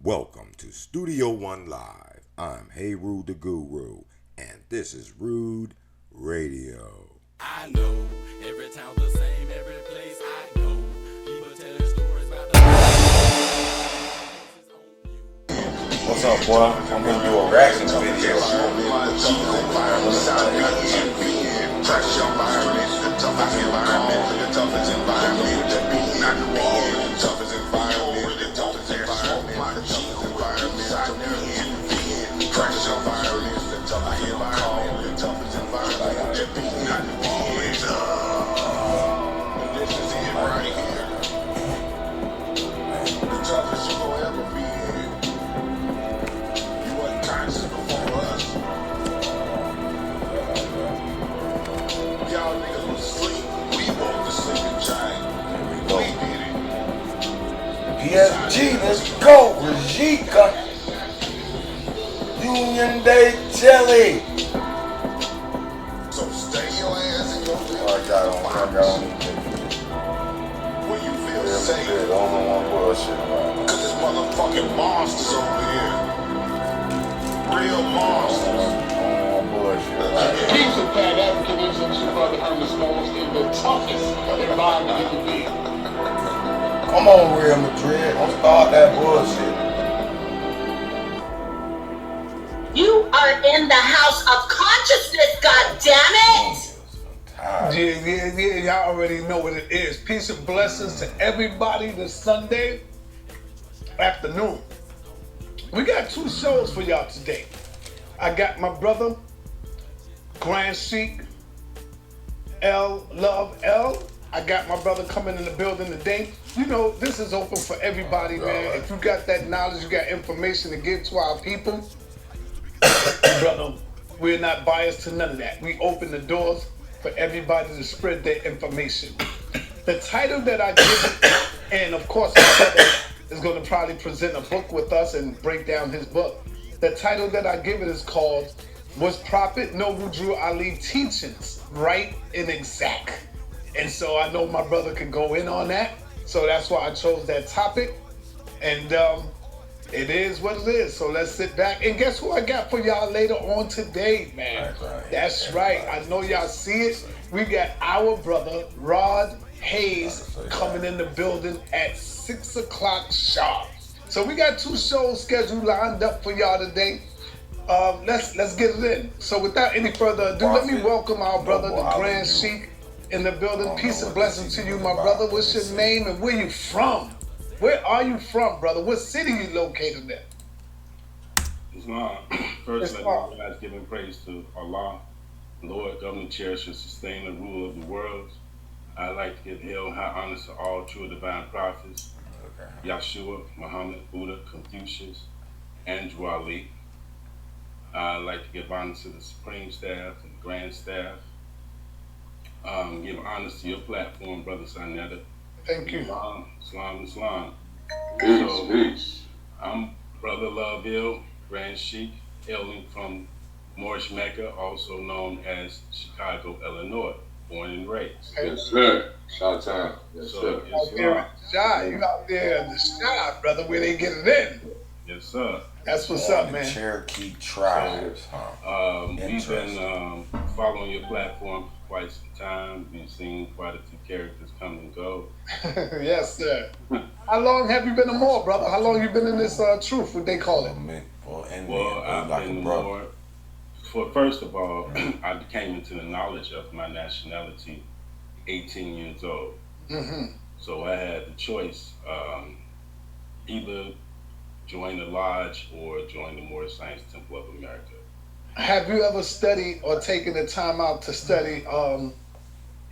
Welcome to Studio One Live. I'm Hey Rude the Guru, and this is Rude Radio. I know every town's the same, every place I go. People telling stories about the What's up, boy? I'm gonna do a reaction video. PSG, let's go, Rajika. Union Day Jelly. So stay your ass in your I got on where you feel safe. I don't want bullshit around. Cause there's motherfucking monsters over here. Real monsters. I don't want bullshit around. He's a bad advocate and your brother Ernest Knowles in the toughest environment you can be. Come on, Real Madrid. Don't start that bullshit. You are in the house of consciousness, goddammit! Yeah, y'all already know what it is. Peace and blessings to everybody this Sunday afternoon. We got two shows for y'all today. I got my brother, Grand Sheik, L Love L. I got my brother coming in the building today. You know, this is open for everybody, man. If you got that knowledge, you got information to give to our people, brother, we're not biased to none of that. We open the doors for everybody to spread their information. The title that I give it, and of course, my brother is going to probably present a book with us and break down his book. The title that I give it is called, Was Prophet Noble Drew Ali Teachings Right and Exact? And so I know my brother can go in on that. So that's why I chose that topic. And it is what it is. So let's sit back. And guess who I got for y'all later on today, man? That's right. I know y'all see it. We got our brother, Rod Hayes, coming in the building at 6 o'clock sharp. So we got two shows scheduled lined up for y'all today. Let's get it in. So without any further ado, let me welcome our brother, the Grand Sheik, in the building. Peace and blessings to you, my brother. What's your name and where you from? Where are you from, brother? What city you located in? Islam. First, let me realize giving praise to Allah, Lord, governor, cherisher, sustainer, ruler of the world. I'd like to give hail and high honors to all true divine prophets, Yahshua, Muhammad, Buddha, Confucius, and Drew Ali. I'd like to give honors to the supreme staff and grand staff. Give honors to your platform, brother saneter. Thank you. Islam. Peace. I'm Brother Loville, Grand Sheik, hailing from Moorish Mecca, also known as Chicago, Illinois, born and raised. Hey, Yes, sir. Shout out. Yes, sir. you out there in the shy, brother, where they get it in. Yes, sir. That's what's up, man. Cherokee tribes, We've been following your platform for quite some time. We've seen quite a few characters come and go. Yes, sir. How long have you been a Moor, brother? How long you been in this truth, what they call it? Well, I've been more. First of all, I came into the knowledge of my nationality 18 years old. Mm-hmm. So I had the choice, either join the lodge or join the Moorish Science Temple of America. Have you ever studied or taken the time out to study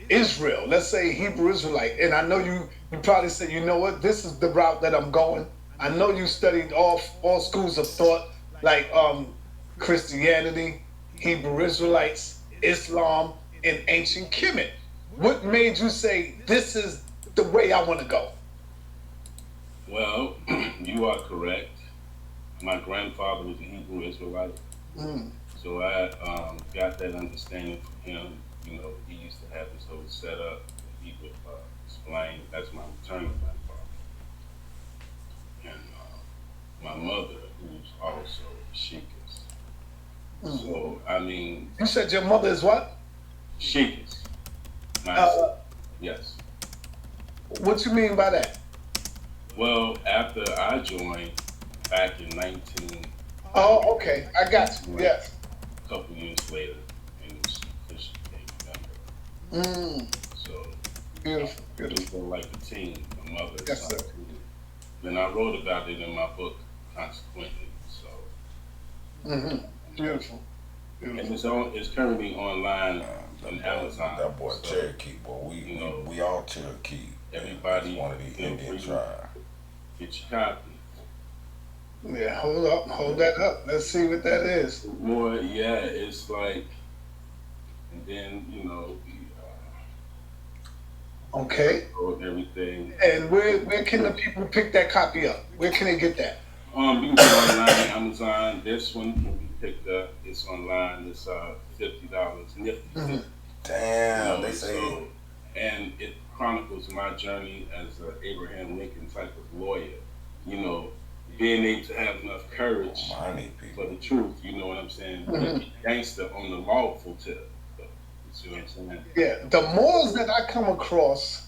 Israel? Let's say Hebrew Israelite. And I know you probably said, you know what, this is the route that I'm going. I know you studied all schools of thought, like Christianity, Hebrew Israelites, Islam, and ancient Kemet. What made you say, this is the way I want to go? Well, you are correct. My grandfather was a Hebrew Israelite. So I got that understanding from him. You know, he used to have this whole setup. He would explain, that's my maternal grandfather. And my mother who's also Sheikhist. So, I mean... You said your mother is what? Sheikhist. Yes. What you mean by that? Well, after I joined back in 19... Oh, okay. I got you. Yes. A couple years later, and she officially became a member. So, beautiful. It was like a team, a mother. Yes, sir. Then I wrote about it in my book, consequently. So. Beautiful. And it's currently online on Amazon. That boy Cherokee, boy. We all Cherokee. Everybody, one of the Indian tribes. Get your copy. Yeah, hold that up. Let's see what that is. More, yeah, it's like, and then okay. Everything. And where can the people pick that copy up? Where can they get that? You can get it online on Amazon. This one can be picked up. It's online. It's $50. Damn, they say. So, and it chronicles my journey as an Abraham Lincoln type of lawyer. Being able to have enough courage for the truth. You know what I'm saying? Gangster on the lawful tip. You see what I'm saying? Yeah, the Moors that I come across,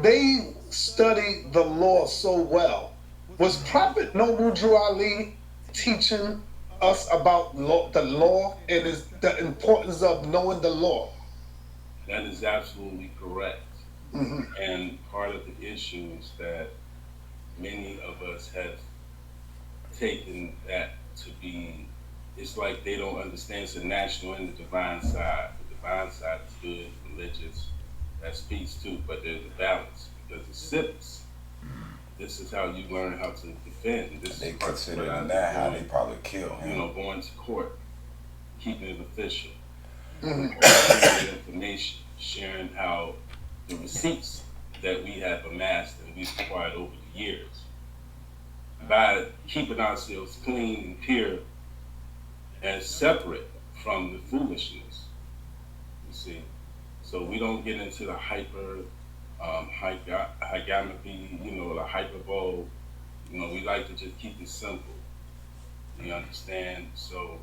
they study the law so well. Was Prophet Noble Drew Ali teaching us about the law and the importance of knowing the law? That is absolutely correct. And part of the issue is that many of us have taken that to be, it's like they don't understand it's the national and the divine side. The divine side is good, religious, that's peace too, but there's a balance because it's civics. This is how you learn how to defend. They consider that how they probably kill him. Going to court, keeping it official, information, sharing how the receipts that we have amassed and we've acquired over the years. By keeping ourselves clean and pure and separate from the foolishness, you see. So we don't get into the hypergamy, the hyperbole. We like to just keep it simple. You understand? So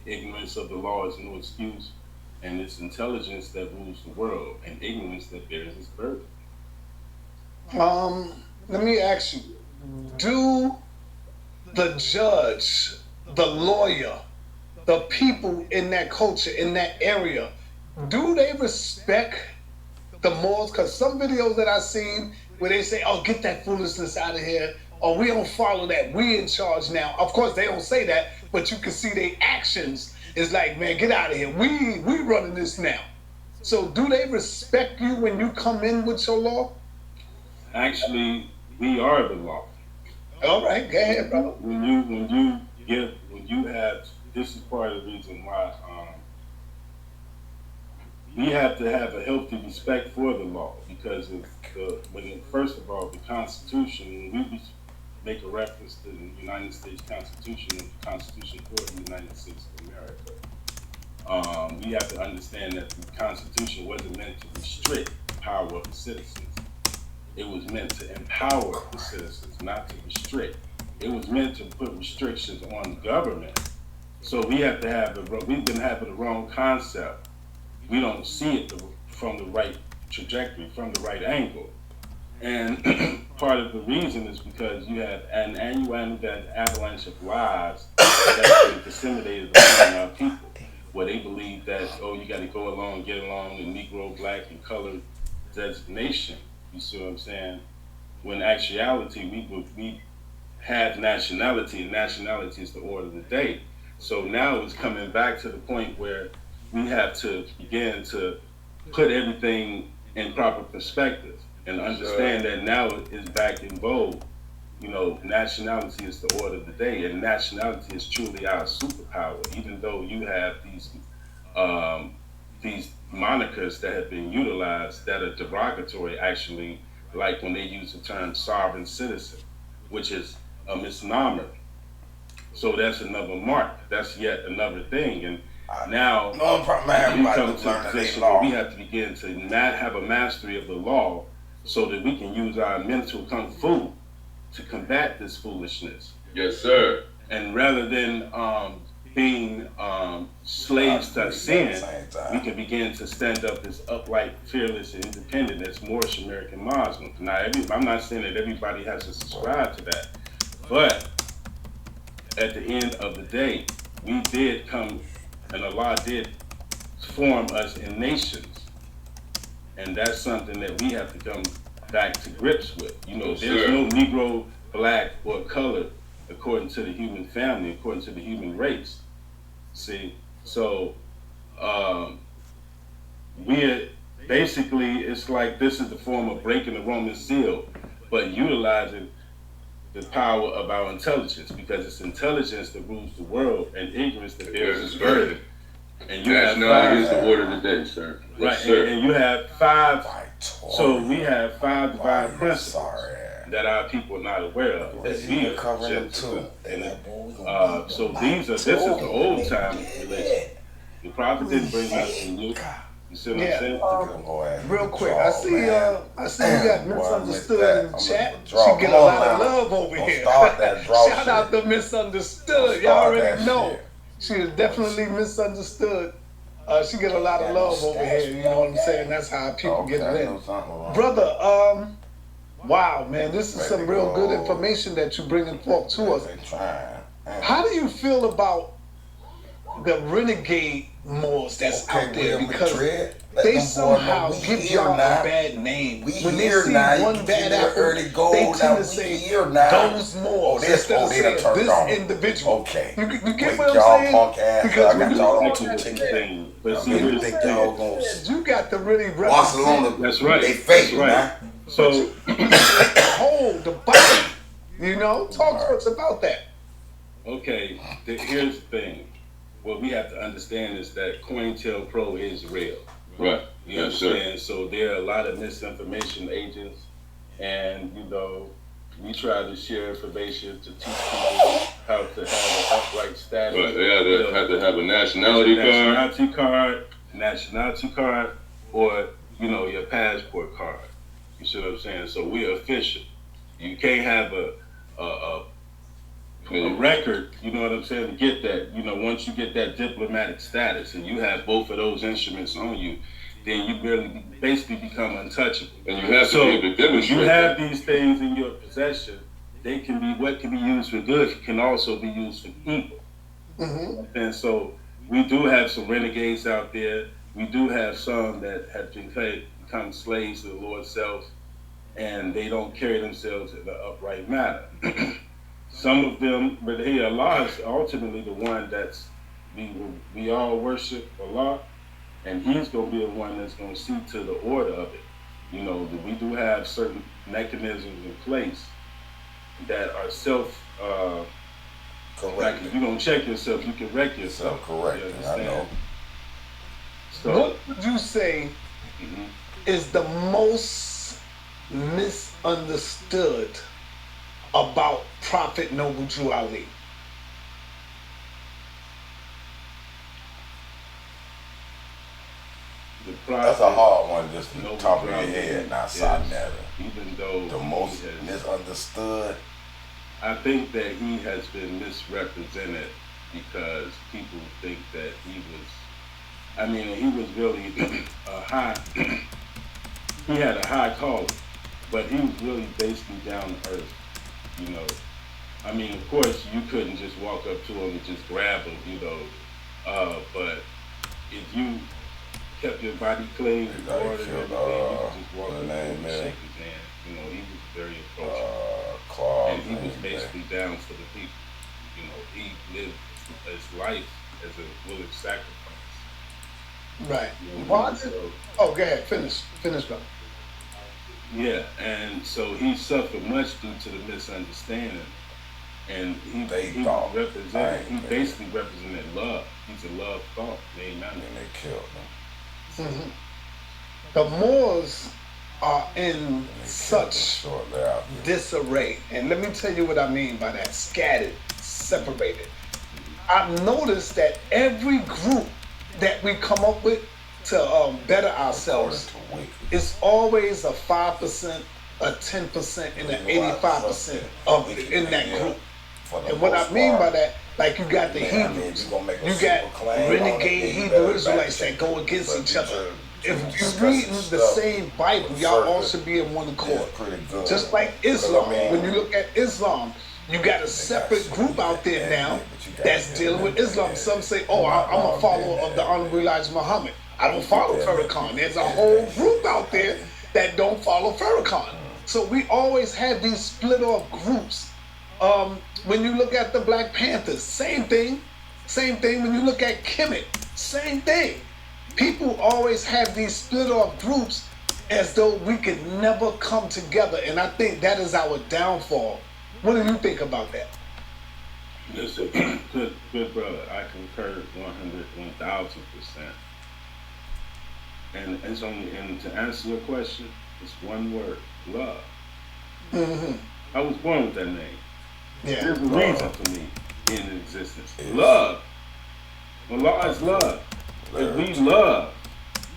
ignorance of the law is no excuse, and it's intelligence that rules the world, and ignorance that bears its burden. Let me ask you, do the judge, the lawyer, the people in that culture, in that area, do they respect the Moors? Because some videos that I've seen where they say, oh, get that foolishness out of here, or we don't follow that, we in charge now. Of course, they don't say that, but you can see their actions. It's like, man, get out of here. We running this now. So do they respect you when you come in with your law? Actually, we are the law. All right, go ahead, brother. When you have, this is part of the reason why we have to have a healthy respect for the law, because first of all, the Constitution, when we make a reference to the United States Constitution and the Constitution for the United States of America, we have to understand that the Constitution wasn't meant to restrict the power of the citizens. It was meant to empower the citizens, not to restrict. It was meant to put restrictions on government. So we have to have we've been having the wrong concept. We don't see it from the right trajectory, from the right angle. And part of the reason is because you have an avalanche of lies that's been disseminated among our people, where they believe that, you got to go along, get along, the Negro, Black, and colored designation. You see what I'm saying? When in actuality, we have nationality, and nationality is the order of the day. So now it's coming back to the point where we have to begin to put everything in proper perspective and understand that now it is back in vogue. Nationality is the order of the day, and nationality is truly our superpower, even though you have these monikers that have been utilized that are derogatory, actually, like when they use the term sovereign citizen, which is a misnomer. So that's another mark. That's yet another thing. And now we come to a position where we have to begin to have a mastery of the law so that we can use our mental kung fu to combat this foolishness. Yes, sir. And rather than being slaves to sin, we can begin to stand up as upright, fearless, and independent as Moorish American Muslims. Now, I'm not saying that everybody has to subscribe to that, but at the end of the day, we did come, and Allah did form us in nations. And that's something that we have to come back to grips with. You know, there's no Negro, black, or color according to the human family, according to the human race. See? So, we're basically, it's like this is the form of breaking the Roman seal, but utilizing the power of our intelligence, because it's intelligence that rules the world and ignorance that bears its burden. And you have five, is the order of the day, sir. Right, Yes, sir. and you have five. So we have five divine principles that our people are not aware of. That we are covering too. So this is the old time religion. The prophet didn't bring us in you. You see what I'm saying? Real quick, I see you got Misunderstood in the chat. She get a lot of love over here. Shout out to Misunderstood. Y'all already know. She is definitely misunderstood. She get a lot of love over here. You know what I'm saying? That's how people get it in. Brother, wow, man, this is some real good information that you're bringing forth to us. How do you feel about the renegade Moors that's out there? Because they somehow give y'all a bad name. When they see one bad apple, they tend to say those Moors instead of saying this individual. You get what I'm saying? Because when you got to really represent. That's right. They fake, right. So hold the body. You know, talk to us about that. Okay, here's the thing. What we have to understand is that COINTELPRO is real. Right. You understand? So there are a lot of misinformation agents, and you know, we try to share information to teach people how to have an upright status. Right. They have to have a nationality card, or you know, your passport card. You see what I'm saying? So we're official. You can't have a record, you know what I'm saying, to get that. You know, once you get that diplomatic status and you have both of those instruments on you, then you basically become untouchable. And you have to be able to demonstrate. When you have these things in your possession, they can be, what can be used for good can also be used for evil. Mm-hmm. And so we do have some renegades out there. We do have some that have become slaves to the Lord's self, and they don't carry themselves in an upright manner. Some of them, but hey, Allah is ultimately the one that's, we all worship Allah, and He's going to be the one that's going to see to the order of it. You know, we do have certain mechanisms in place that are correct. Like if you don't check yourself, you can wreck yourself. Correct. I know. So, what would you say is the most misunderstood about Prophet Noble Drew Ali? That's a hard one, just from the top of your head, not saneter. Even though the most misunderstood, I think that he has been misrepresented because people think that he was. I mean, he was really a high. He had a high calling, but he was really basically down to earth. You know, I mean, of course, you couldn't just walk up to him and just grab him, you know. But if you kept your body clean, and ordered everything, you could just walk up to him and shake his hand. You know, he was very approachable, and he was basically down for the people. You know, he lived his life as a willing sacrifice. Right. You know, go ahead. Finish, brother. Yeah, and so he suffered much due to the misunderstanding, and he basically represented love. He's a love thought. And they killed him. Mm-hmm. The Moors are in such disarray, and let me tell you what I mean by that: scattered, separated. I've noticed that every group that we come up with to better ourselves, it's always a 5% a 10% and an 85% of in that group. And what I mean by that, like you got the Hebrews, you got renegade Hebrew Israelites that go against each other. If you're reading the same Bible, y'all all should be in one accord. Just like Islam, when you look at Islam, you got a separate group out there now that's dealing with Islam. Some say, oh, I'm a follower of the Honorable Elijah Muhammad. I don't follow Farrakhan. There's a whole group out there that don't follow Farrakhan. So we always have these split off groups. When you look at the Black Panthers, same thing. Same thing. When you look at Kemet, same thing. People always have these split off groups as though we could never come together. And I think that is our downfall. What do you think about that? Listen, good brother. I concur 1,000%. And it's only, and to answer your question, it's one word: love. Mm-hmm. I was born with that name. Yeah. There's a reason for me in existence. Love. Allah is love. If we love,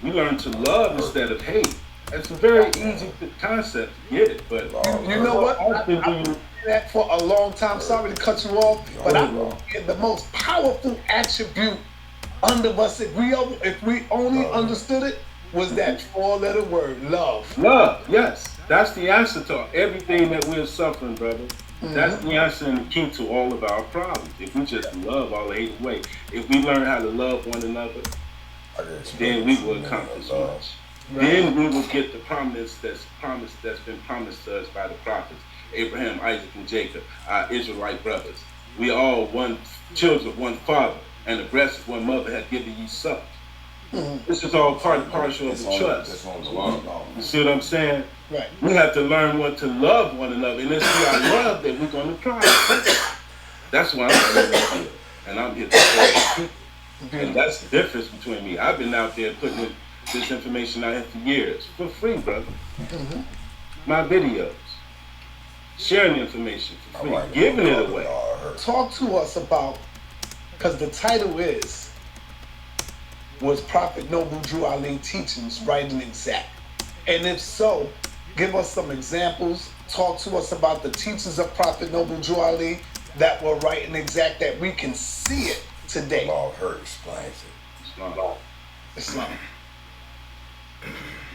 we learn to love instead of hate. That's a very easy concept to get it, but you know what? I've been that for a long time. Sorry to cut you off, but I think the most powerful attribute under us, if we only understood it, was that 4-letter word: love. Love, yes. That's the answer to everything that we're suffering, brother. That's the answer and the key to all of our problems. If we just love all the hate away, if we learn how to love one another, then we will accomplish much. Right. Then we will get the promise that's been promised to us by the prophets, Abraham, Isaac, and Jacob, our Israelite brothers. We all one children of one father, and the breast of one mother had given you suck. This is all part and parcel of the trust. You see what I'm saying? Right. We have to learn what to love one another, and it's through our love that we're going to try. That's why I'm here, and I'm here to serve people. And that's the difference between me. I've been out there putting this information out here for years, for free, brother. My videos, sharing the information for free, giving it away. Talk to us about, because the title was Prophet Noble Drew Ali Teachings Right and Exact? And if so, give us some examples. Talk to us about the teachings of Prophet Noble Drew Ali that were right and exact, that we can see it today. Her explains it. Islam.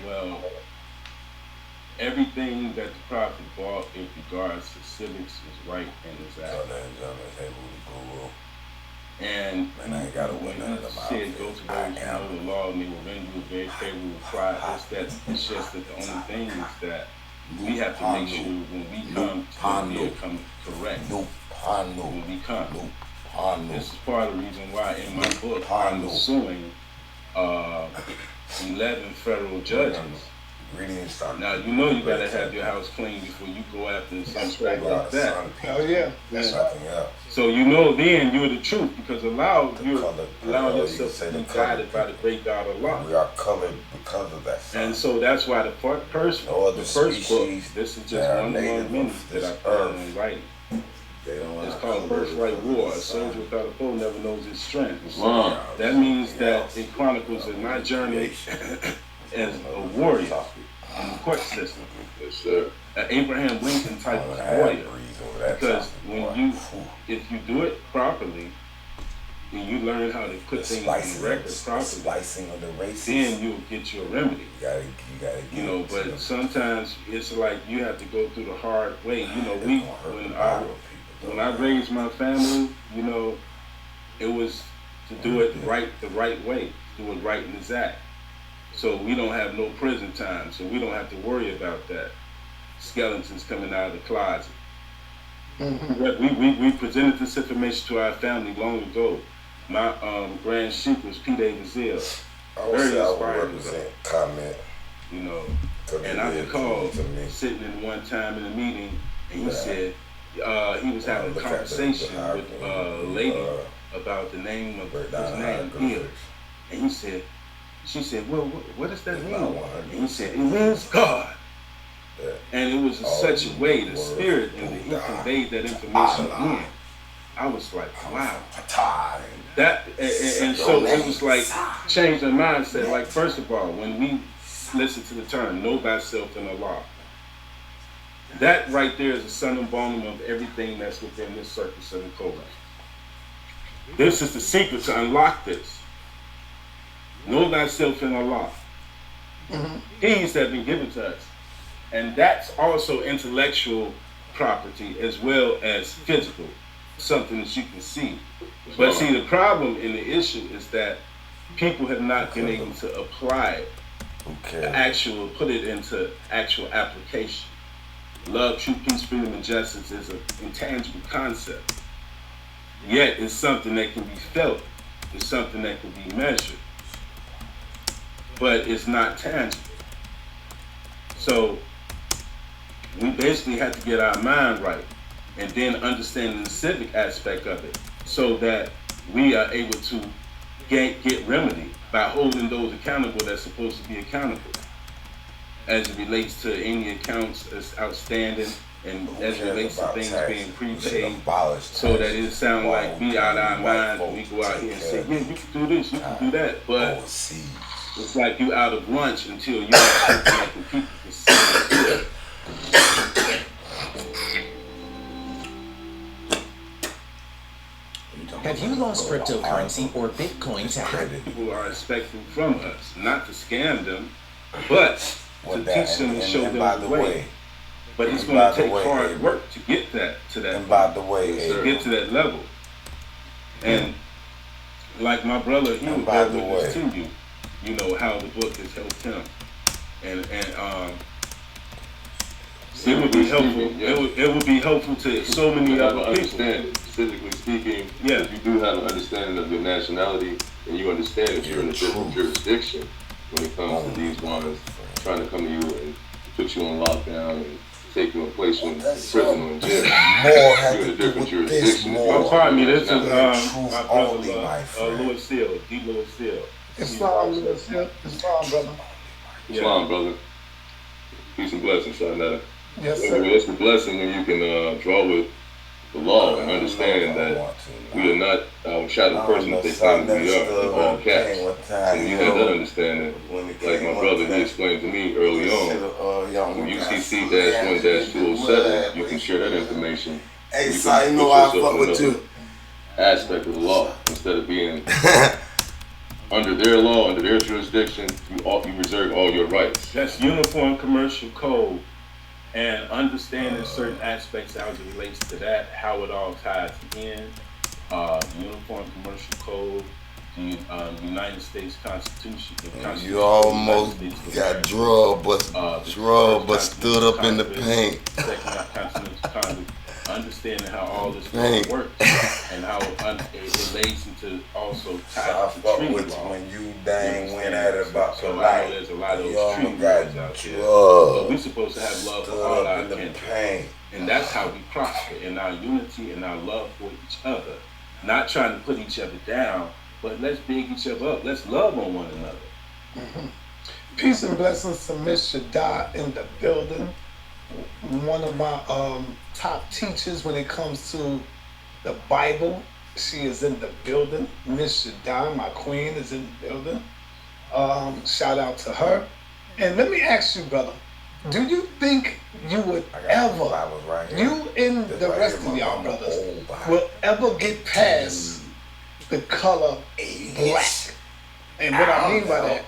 Well, everything that the prophet brought in regards to civics is right and exact. And I ain't gotta win none of them. Said go to those who know the law and they will render you a very favorable reply. It's just that the only thing is that we have to make sure when we come to the come correct. When we come. This is part of the reason why in my book I'm suing 11 federal judges. Now you know you gotta have your house clean before you go after some strike like that. Hell yeah. That's nothing else. So you know then you're the truth, because you're allowing yourself to be guided by the great God Allah. We are colored because of that. And so that's why the first book, this is just one minute that I put in writing. It's called Birthright War. A soldier without a foe never knows his strength. So that means that it chronicles in my journey as a warrior in the court system. Yes, sir. An Abraham Lincoln type of warrior. Because if you do it properly, and you learn how to put things on the record properly, then you'll get your remedy. You know, but sometimes it's like you have to go through the hard way. You know, when I raised my family, you know, it was to do it the right way, do it right and exact. So we don't have no prison time, so we don't have to worry about that. Skeletons coming out of the closet. We presented this information to our family long ago. My grand sheik was P.D. Brazil. Very inspiring. Comment. You know, and I recall sitting in one time in a meeting, and he said he was having a conversation with a lady about the name of his name, Hill. And she said, well, what does that mean? And he said, it means God. And it was in such a way, the spirit, and he conveyed that information in. I was like, wow. That and so it was like changed our mindset. Like, first of all, when we listen to the term "know thyself in Allah," That right there is the sun and bone of everything that's within this circus and the codex. This is the secret to unlock this. Know thyself in Allah. Keys that have been given to us. And that's also intellectual property as well as physical, something that you can see. But see, the problem and the issue is that people have not been able to apply it, put it into actual application. Love, truth, peace, freedom, and justice is an intangible concept. Yet it's something that can be felt. It's something that can be measured. But it's not tangible. So we basically have to get our mind right and then understand the civic aspect of it so that we are able to get remedy by holding those accountable that's supposed to be accountable as it relates to any accounts that's outstanding and as it relates to things being prepaid, so that it sounds like we out our minds and we go out here and say, yeah, you can do this, you can do that, but it's like you out of lunch until you have something that people can see. Have you lost cryptocurrency or Bitcoin to hack? People are expecting from us not to scam them, but to teach them and show them the way. But it's going to take hard work to get that to that. And by the way, to get to that level. And like my brother, he would bear witness to you. You know how the book has helped him, and it would be helpful. It would be helpful to so many other people. Physically speaking, yeah, if you do have an understanding of your nationality, and you understand that you're in a different jurisdiction when it comes to these ones trying to come to you and put you on lockdown and take you and place you in prison or in jail. You're in a different jurisdiction. Pardon me, this is my brother, Louis Seal, D. Louis Seal. Islam, Louis Seal. Islam, brother. Islam, brother. Peace and blessings, saneter. Yes, sir. It's a blessing when you can draw with the law and understand that we are not our shadow person that they claim we are, all caps. And you have that understanding, like my brother, he explained to me early on, when you see C-1-207, you can share that information. Hey, so you know I fuck with you. Aspect of the law, instead of being under their law, under their jurisdiction, you reserve all your rights. That's Uniform Commercial Code. And understanding certain aspects as it relates to that, how it all ties in, Uniform Commercial Code, the United States Constitution. You almost got drugged, but stood up in the paint. Understanding how all this works and how it relates into also ties to treaty law. When you dang went at it about so the light, I know there's a lot of those treaty laws out there. But we're supposed to have love for all our country. And that's how we prosper, in our unity and our love for each other. Not trying to put each other down, but let's big each other up. Let's love on one another. Peace and blessings to Miss Shada in the building. One of my top teachers when it comes to the Bible. She is in the building. Miss Shada, my queen, is in the building. Shout out to her. And let me ask you, brother, do you think you would ever, you and the rest of y'all brothers, will ever get past the color black? And what I mean by that,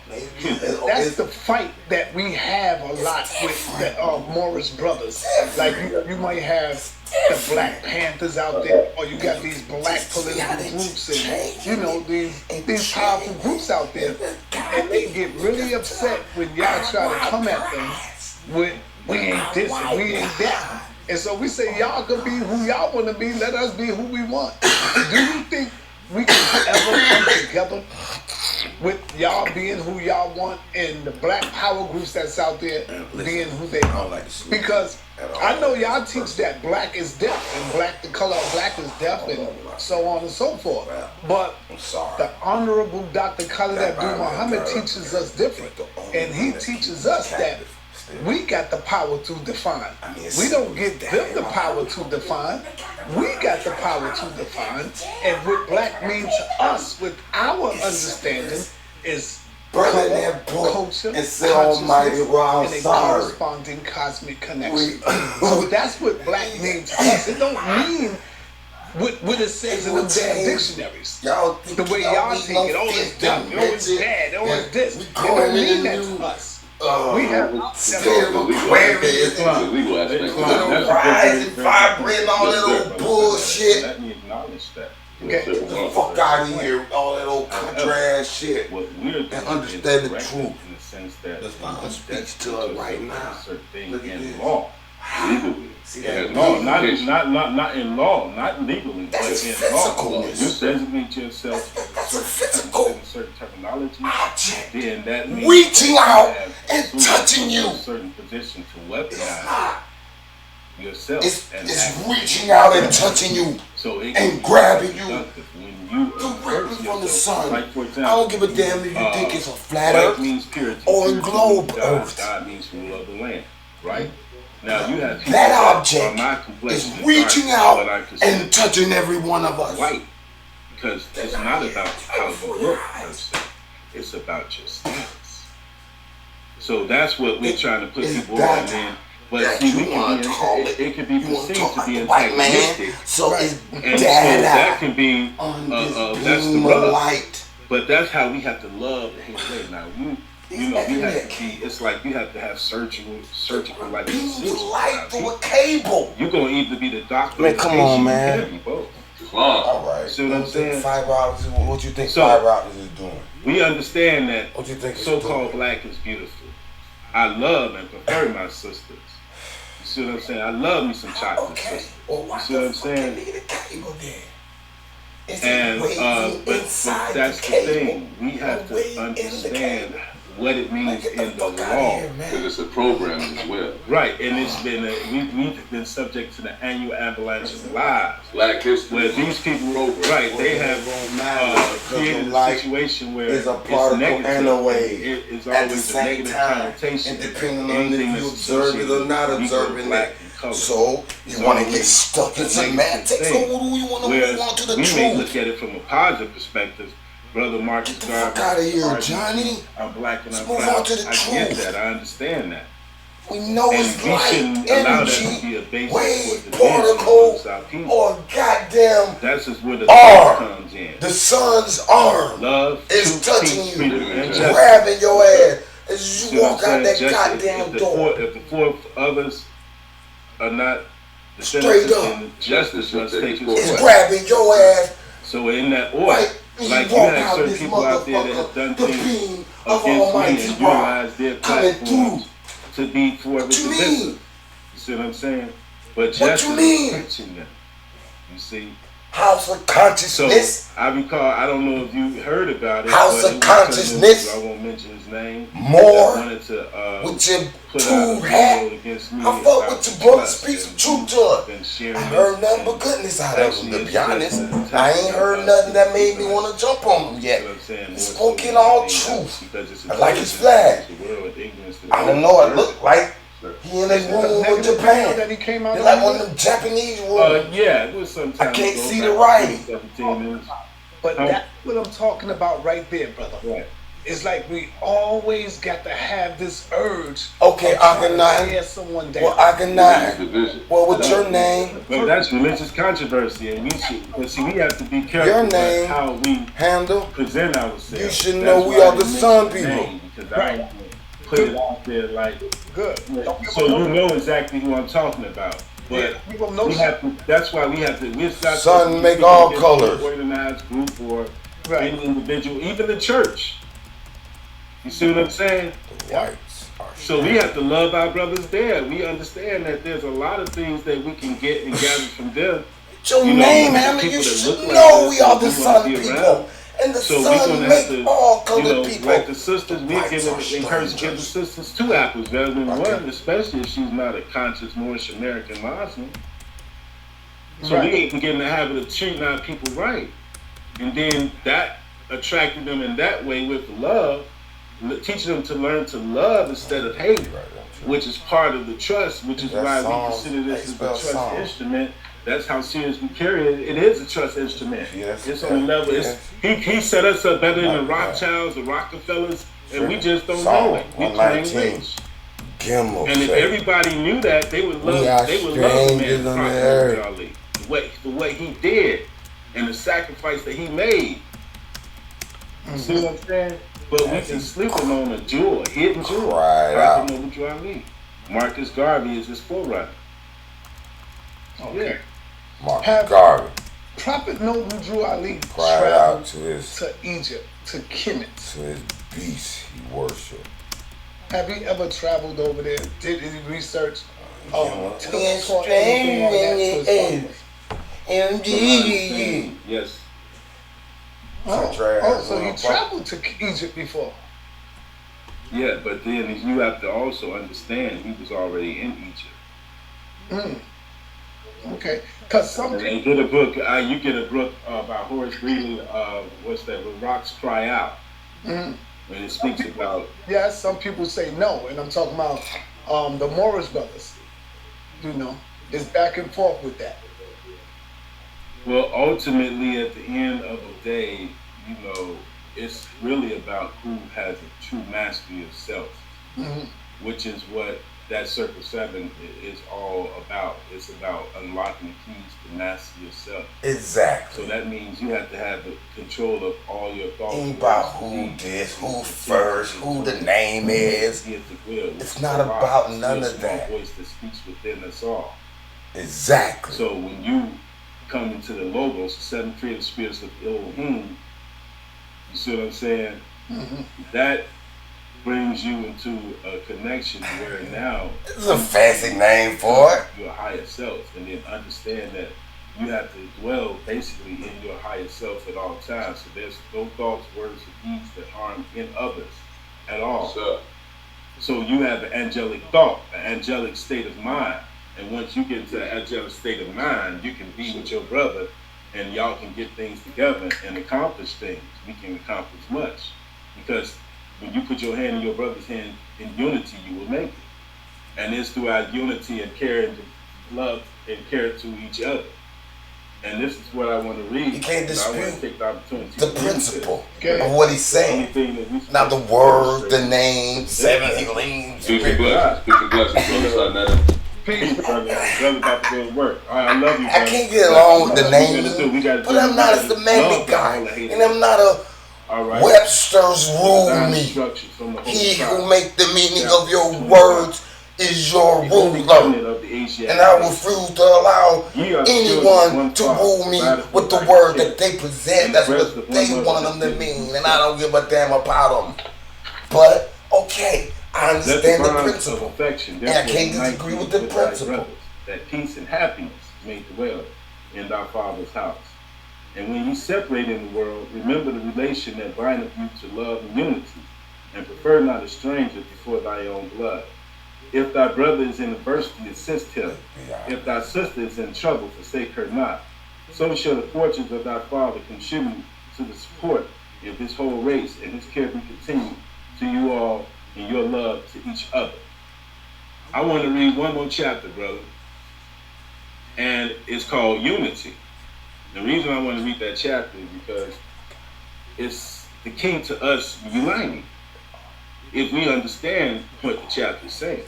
that's the fight that we have a lot with the Morris brothers. Like you might have the Black Panthers out there, or you got these black political groups and you know these powerful groups out there, and they get really upset when y'all try to come at them with we ain't this and we ain't that. And so we say y'all can be who y'all want to be. Let us be who we want. Do you think we can ever come together with y'all being who y'all want and the black power groups that's out there being who they are? Because I know y'all teach that black is death and black, the color of black is death and so on and so forth. But the Honorable Dr. Khalid Abdul Muhammad teaches us different. And he teaches us that we got the power to define. We don't give them the power to define. We got the power to define. And what black means to us with our understanding is burn that book culture, and say, Almighty, well, I'm and a sorry. corresponding cosmic connection. So that's what black means to us. It don't mean what it says in them damn dictionaries. Y'all The way y'all take it, oh, it's dumb, oh, it's bad, oh, it's this. It don't mean that to us. We have legal aspect. Rise and vibrate and all that old bullshit. Let me acknowledge that. Get the fuck out of here, all that old country ass shit. What we're doing And understand the correct truth. in the sense that That's why I'm speech to her right now. Look at in this. law. Legally. See that? No, not in law, not legally, but That's in law. physicalness. You designate yourself That's a physical in certain terminology, object. then that means Reaching out have and assumed touching you. a certain position to It's weaponize not. yourself. It's act. reaching out and touching you So it and can be grabbing you productive when you directly from the yourself. sun. Like, for I example, don't give a damn if you think it's a flat white earth means purity, or a purity globe means God, earth. God means rule of the land, right? Now you have people That are object my is complexion reaching dark, out but I consider and touching every one of us. white, because it's not about how you look per se. It's about your status. So that's what we're trying to put It's people that on. Then, but that see, you we wanna can call be, it. it can be You want to perceived talk to like be a white man, antagonistic, so it's and so dada that can be on that's this the beam of rub. light. But that's how we have to love the hate. Now you know, we have to be. It's like you have to have surgical like Beams of precision. light through a cable. You're gonna either be the doctor. Man, or the come patient. on, You man. can't be both. All right. See what I'm saying? Fiber optics. What you think So- fiber optics is doing? We understand that What you think it's so-called doing? black is beautiful. I love and prefer my sisters. You see what I'm saying? I love me some chocolate Okay. sisters. Well, why You see what the I'm fuck saying? can't they get a cable then? Is And it waving but inside that's the the cable? thing. We have or way to in the understand cable? what it Man, means get the in the fuck out law. of here, man. Because it's a program as well. Right, and it's been we've been subject to the annual avalanche of lies, Black history. where these people, Program. right, they have created a light situation where is a it's particle negative, and a wave it is at the always a same negative time. connotation. And depending on Anything if you that's observe it or not associated with observing black it. and color. So you It's want to always get stuck in a negative semantics, thing. or do you want to Whereas move on to the we may truth? look at it from a positive perspective. Brother Marcus Get the fuck Garvey outta here, argues, Johnny. I'm black and Let's I'm move proud. on to the I get truth. that. I understand that. We know And it's we light, shouldn't allow that to energy, be a basis wave, for division particle, amongst our people. or goddamn That's just where the arm. love comes in. The sun's arm Love is truth, touching peace, you, freedom, and justice. grabbing your ass as See you what walk I'm out that saying? Just goddamn door. If the four others are not Straight definitive, up. then justice must take its It's course. grabbing your ass So in that order, right as like you you walk have out certain this people out there that have motherfucker, done the things beam of against me Almighty and Rock utilize their coming platforms through. to be forever What you divisive. mean? You see what I'm saying? But What justice you mean? is touching them. You see? House of So consciousness, I recall, I don't know if you heard about it. House but of it was a consciousness. I won't mention his name. More that wanted to with your put out a true hat. video against me. I fuck about with your brother, trust, speak some and truth to we've her. been sharing I this, heard nothing but and goodness out of him, actually to be it's just honest. a I ain't heard nothing that made me want to jump on him You yet. know what I'm saying? More Spoke so in than all anything else, truth. because it's I like his intelligence flag. to the world, ignorance to the I don't world. know, it looked like he in his room with Japan. That he came out It's like one of them Japanese rooms. Yeah, it was some time I can't ago, see back the writing. 17 minutes. But that's what I'm talking about right there, brother. Right. It's like we always got to have this urge. Okay, of trying to Akhenaten. tear someone down. Well, Akhenaten. Division. Well, what's your name? But that's religious controversy, and we should. But see, we have to be careful Your about name, how we Handle. present ourselves. You should That's know we why are I the mentioned sun the people. name, because I don't put it out there like Good. so you know exactly who I'm talking about. But People know we have to. That's why we have to. We're not Sun to make speak all against colors. an organized group or Right. any individual, even the church. You see what I'm saying? Whites are So we have to love our brothers there. We understand that there's a lot of things that we can get and gather from them. your You know, name, the Hammer. people You that should look like know this we are that the we sun wanna be people. around. And the So we're sun gonna make have to, all colored you know, people. like the sisters, we Whites give are it, encourage to give the strangers. sisters 2 apples rather than Okay. 1, especially if she's not a conscious Moorish American Muslim. So Right. we ain't get in the habit of treating our people right. And then that attracted them in that way with love, teaching them to learn to love instead of hate, which is part of the trust, which is That why song, we consider this as a spell trust song. instrument. That's how serious we carry it. It is a trust instrument. Yes, It's on a level. yes. He set us up better than the Like that. Rothschilds, the Rockefellers. And we just don't know it. We claim rich. Gimel and if everybody knew that, they would love. They would love the man Prophet Ali. The way he did, and the sacrifice that he made. See what I'm saying? But we can sleeping on a jewel, a hidden jewel. Prophet Noble Ali. Marcus Garvey is his forerunner. Okay. Marcus Garvey. Prophet Noble Drew Ali cried out to Egypt, to Kemet. To his beast he worshipped. Have you ever traveled over there? Did any research? Yes. So he traveled to Egypt before. Yeah, but then you have to also understand he was already in Egypt. Okay, because some people... And get a book. You get a book by Horace Greeley. What's that? When Rocks Cry Out. When it speaks about... Yes, some people say no, and I'm talking about the Morris brothers. You know, it's back and forth with that. Well, ultimately, at the end of the day, you know, it's really about who has a true mastery of self, which is what that Circle 7 is all about. It's about unlocking the keys to mastery of self. Exactly. So that means you have to have the control of all your thoughts. Ain't about who this, who first, who the name is. It's not about none of that. Voice that speaks within us all. Exactly. So when you come into the Logos, the 7 creative spirits of Elohim, you see what I'm saying? That brings you into a connection where now it's a fancy name for it. Your higher self, and then understand that you have to dwell basically in your higher self at all times. So there's no thoughts, words, or deeds that harm in others at all. So you have an angelic thought, an angelic state of mind, and once you get into an angelic state of mind, you can be with your brother, and y'all can get things together and accomplish things. We can accomplish much because when you put your hand in your brother's hand in unity, you will make it. And it's through our unity and care and love and care to each other. And this is what I want to read. You can't dispute I want to take the opportunity the principle of what he's saying. Not the word, the name, 7 healings. Peace and blessings. Peace, brother. Brother about to go to work. All right, I love you, brother. I can't get along with the name, but I'm not a semantic guy, and I'm not a Webster's rule me. He who make the meaning of your words is your ruler, and I refuse to allow anyone to rule me with the word that they present. That's what they want them to mean, and I don't give a damn about them. But okay, I understand the principle, and I can't disagree with the principle. That peace and happiness may dwell in thy Father's house. And when you separate in the world, remember the relation that bindeth you to love and unity, and prefer not a stranger before thy own blood. If thy brother is in adversity, assist him. If thy sister is in trouble, forsake her not. So shall the fortunes of thy father contribute to the support of his whole race, and his care be continued to you all in your love to each other. I want to read one more chapter, brother, and it's called Unity. The reason I want to read that chapter is because it's the key to us uniting. If we understand what the chapter is saying.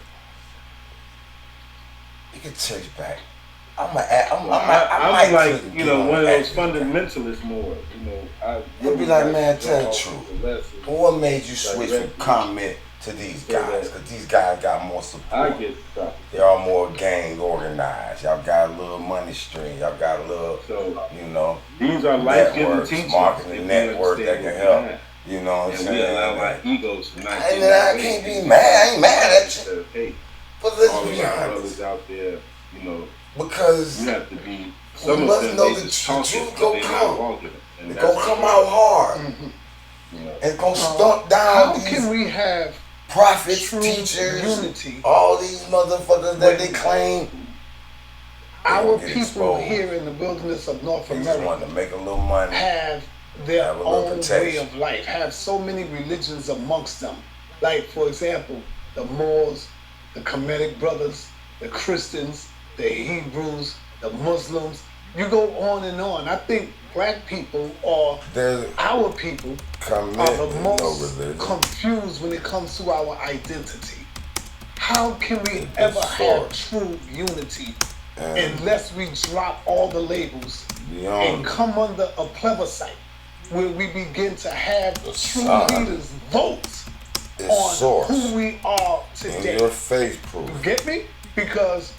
You can take it back. I'm like, you know, one of those fundamentalists more, you know. You'll be like, man, tell the truth. What made you switch from comment to these guys? Because these guys got more support. I get it. They're all more gang organized. Y'all got a little money stream. Y'all got a little, you know, these are life-giving teachers. Marketing network that can help. You know what I'm saying? We allow our egos to not and then I can't be mad. I ain't mad at you. Hey, but let's all be of our honest. brothers out there, you know, because you have to be. We must know the truth gonna come. It's gonna come out hard. It's gonna stomp down these. How can we have prophets, teachers, unity, all these motherfuckers that they claim? Our people here in the wilderness of North America want to make a little money, have their own way of life, have so many religions amongst them. Like, for example, the Moors, the Kemetic brothers, the Christians, the Hebrews, the Muslims, You go on and on. I think black people or our people are the most confused when it comes to our identity. How can we ever have true unity unless we drop all the labels and come under a plebiscite where we begin to have true leaders vote on who we are today? In your face proof. You get me? Because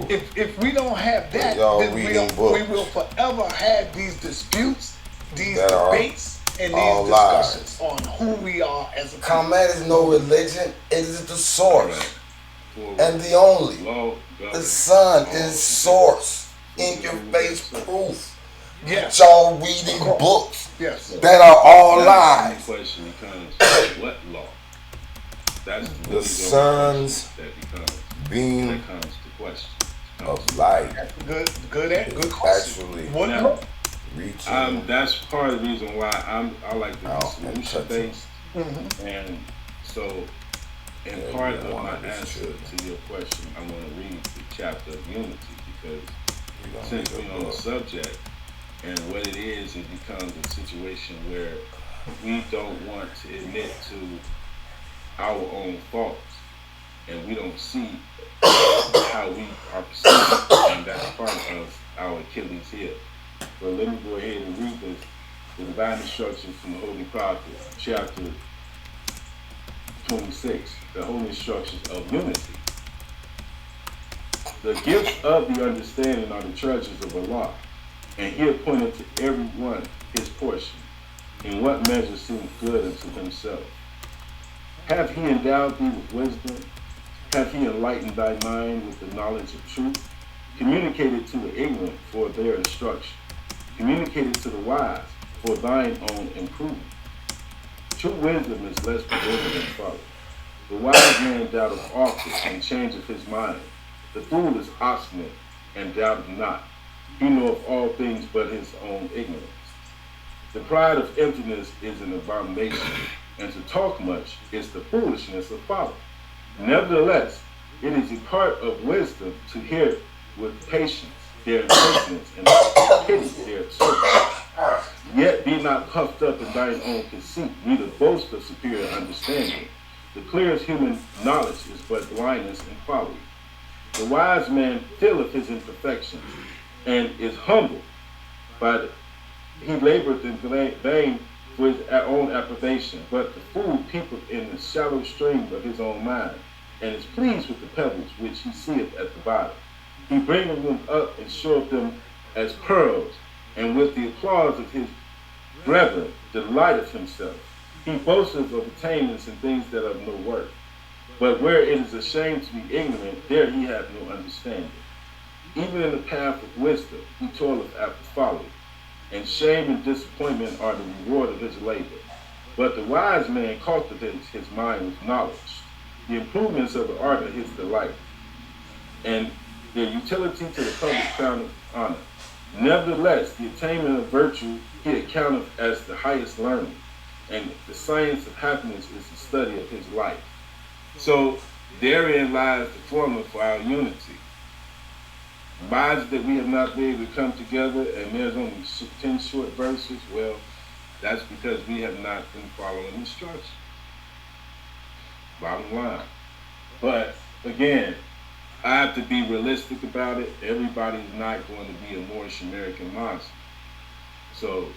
if we don't have that, then we will forever have these disputes, these debates, and these discussions on who we are as a people. Combat is no religion. It is the source. And the only. The sun is source. In your face proof. Yes. Y'all reading books that are all lies. The question becomes, what law? That's the sun's beam that comes to question. Of light. Good question. Actually, what law? That's part of the reason why I like to be solution based. And so, in part of my answer to your question, I want to read the chapter of unity, because since we're on the subject, and what it is, it becomes a situation where we don't want to admit to our own faults, and we don't see how we are perceived, and that's part of our Achilles heel. So let me go ahead and read the divine instructions from the Holy Prophet, chapter 26, the Holy Instructions of Unity. The gifts of the understanding are the treasures of Allah, and He appointed to every one his portion, in what measure seems good unto himself. Hath He endowed thee with wisdom? Hath He enlightened thy mind with the knowledge of truth? Communicate it to the ignorant for their instruction. Communicate it to the wise for thine own improvement. True wisdom is less perverted than folly. The wise man doubteth often and changeth his mind. The fool is obstinate and doubteth not. He knoweth all things but his own ignorance. The pride of emptiness is an abomination, and to talk much is the foolishness of folly. Nevertheless, it is a part of wisdom to hear with patience their impertinence and pity their absurdity. Yet be not puffed up in thine own conceit, neither boast of superior understanding. The clearest human knowledge is but blindness and folly. The wise man feeleth his imperfections, and is humbled by the, he laboreth in vain for his own approbation, but the fool peepeth in the shallow stream of his own mind, and is pleased with the pebbles which he seeth at the bottom. He bringeth them up and showeth them as pearls, and with the applause of his brethren delighteth himself. He boasteth of attainments and things that are of no worth. But where it is a shame to be ignorant, there he hath no understanding. Even in the path of wisdom he toileth after folly, and shame and disappointment are the reward of his labor. But the wise man cultivates his mind with knowledge. The improvements of the art are his delight, and their utility to the public foundeth honor. Nevertheless, the attainment of virtue he accounteth as the highest learning, and the science of happiness is the study of his life. So therein lies the formula for our unity. Why is it that we have not been able to come together and there's only 10 short verses? Well, that's because we have not been following instructions. Bottom line. But again, I have to be realistic about it. Everybody's not going to be a Moorish American monster. So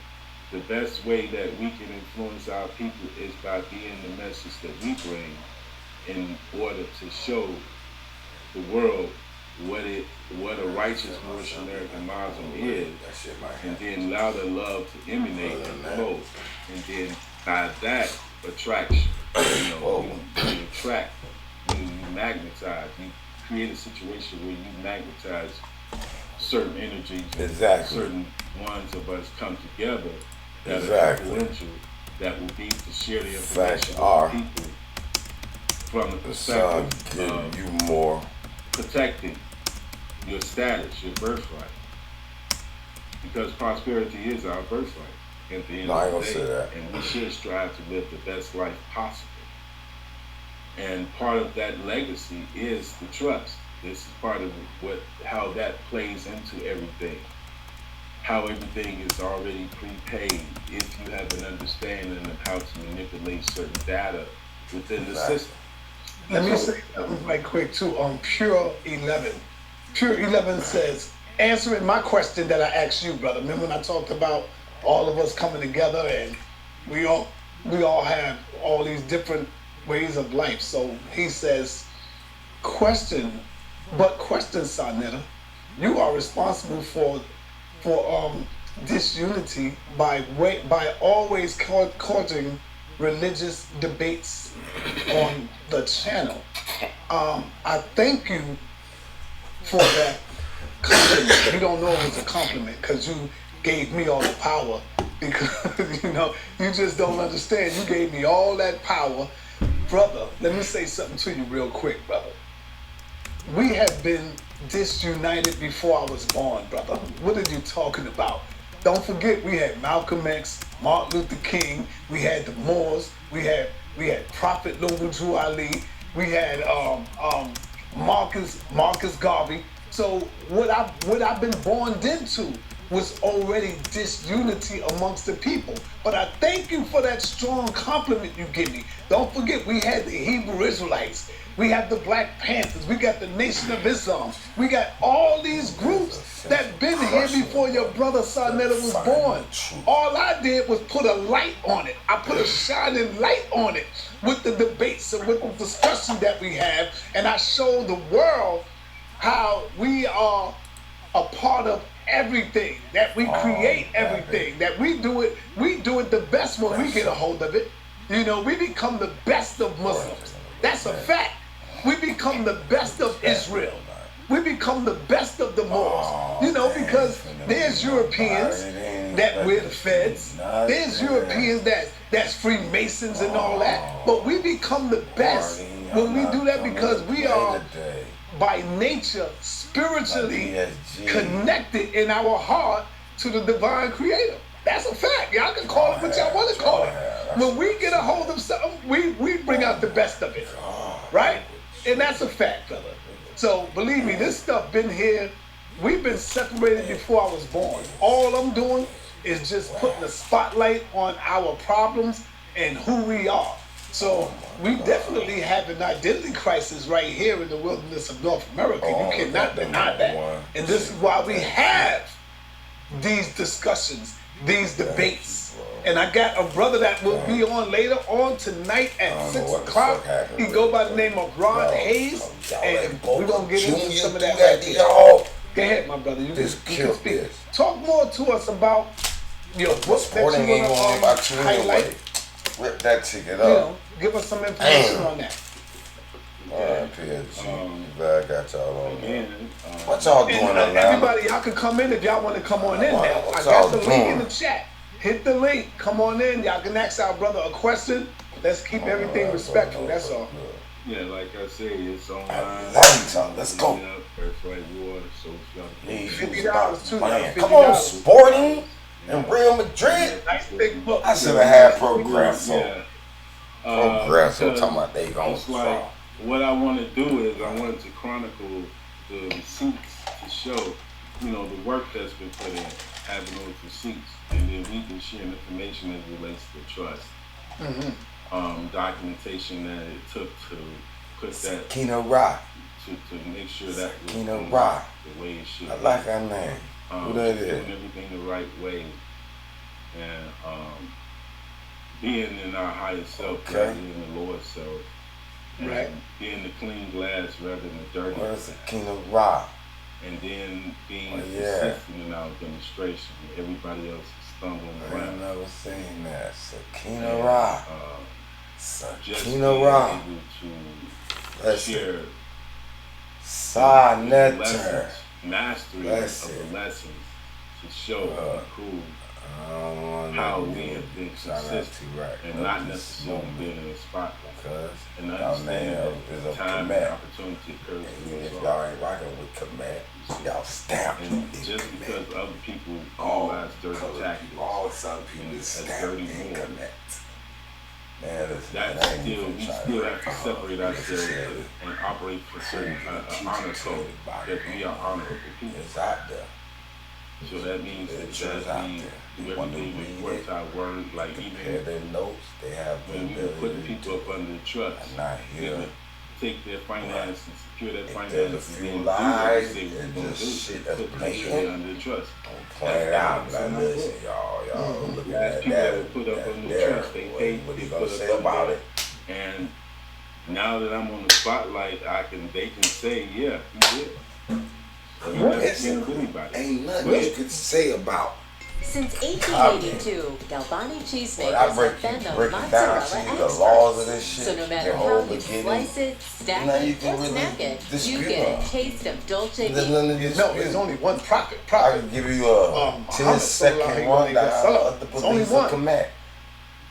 the best way that we can influence our people is by being the message that we bring, in order to show the world what a righteous Moorish American Muslim is, and then allow the love to emanate and flow, and then by that attraction, you attract, you magnetize, you create a situation where you magnetize certain energies, certain ones of us come together that are influential, that will be to share the information with people from the perspective of you more protecting your status, your birthright. Because prosperity is our birthright at the end of the day. And we should strive to live the best life possible. And part of that legacy is the trust. This is part of how that plays into everything. how everything is already prepaid if you have an understanding of how to manipulate certain data within the system. Let me say something right quick too on Pure 11. Pure 11 says, answering my question that I asked you, brother. Remember when I talked about all of us coming together and we all have all these different ways of life. So he says, question, saneter, you are responsible for disunity by always causing religious debates on the channel. I thank you for that compliment. You don't know it was a compliment because you gave me all the power, because you just don't understand. You gave me all that power. Brother, let me say something to you real quick, brother. We have been disunited before I was born, brother. What are you talking about? Don't forget, we had Malcolm X, Martin Luther King, we had the Moors, we had Prophet Noble Ali, we had Marcus Garvey. So what I've been born into was already disunity amongst the people. But I thank you for that strong compliment you give me. Don't forget, we had the Hebrew Israelites, we have the Black Panthers, we got the Nation of Islam, we got all these groups that been here before your brother Saneter was born. All I did was put a light on it. I put a shining light on it with the debates and with the discussion that we have, and I showed the world how we are a part of everything, that we create everything, that we do it the best when we get a hold of it. We become the best of Muslims. That's a fact. We become the best of Israel. We become the best of the Moors. Because there's Europeans that we're the feds. There's Europeans that's Freemasons and all that. But we become the best when we do that, because we are by nature spiritually connected in our heart to the divine creator. That's a fact. Y'all can call it what y'all want to call it. When we get a hold of something, we bring out the best of it. Right? And that's a fact, brother. So believe me, this stuff been here. We've been separated before I was born. All I'm doing is just putting a spotlight on our problems and who we are. So we definitely have an identity crisis right here in the wilderness of North America. You cannot deny that. And this is why we have these discussions, these debates. And I got a brother that will be on later on tonight at 6 o'clock. He go by the name of Ron Hayes. And we're going to get into some of that right there. Go ahead, my brother. You can speak. Talk more to us about your book that you want to highlight. Rip that ticket up. Give us some information on that. Alright, PSG. Glad I got y'all on there. What y'all doing, Atlanta? Everybody, y'all can come in if y'all want to come on in now. I got the link in the chat. Hit the link. Come on in. Y'all can ask our brother a question. Let's keep everything respectful. That's all. Yeah, like I say, it's online. Atlanta, let's go. $50 too. Come on, Sporting and Real Madrid. Nice big book. I should have had Progresso. Progresso talking about they gonna like, what I want to do is I wanted to chronicle the receipts to show, the work that's been put in, having those receipts, and then we can share information as it relates to trust. Documentation that it took to put that Kino Rock to make sure that was Kino Rock the way it should. I like that name. Who that is? Doing everything the right way, and being in our higher self rather than the lower self, and being the clean glass rather than the dirty. What is it? Kino Rock. And then being consistent in our demonstration. Everybody else is stumbling around. I've never seen that. Sakina Ra. Sakina Ra. To share saneter. Mastery of the lessons to show and prove how we have been consistent and not necessarily being in the spotlight. And understanding that time and opportunity occurs. If y'all ain't rocking with command, y'all stamp. And just because other people utilize dirty tactics, all some people as dirty war, man, we still have to separate ourselves and operate for certain honor code that we are honorable people. It's out there. So that means that we do everything with words, our words, like even their notes, they have when we would put the people up under the trust, we would take their finance and secure their finance and then do everything we're going to do. Put people under the trust. Point it out, like, listen, y'all looking at people that were put up under the trust, they paid, they put up about it. And now that I'm on the spotlight, they can say, yeah, he did. Ain't nothing you can say about. Since 1882, Galvani cheesemakers have been the mozzarella experts. So no matter how you slice it, stack it, or snack it, you get a taste of dolce vita. No, there's only one prophet. I can give you a 10-second rundown of the beliefs of Kemet.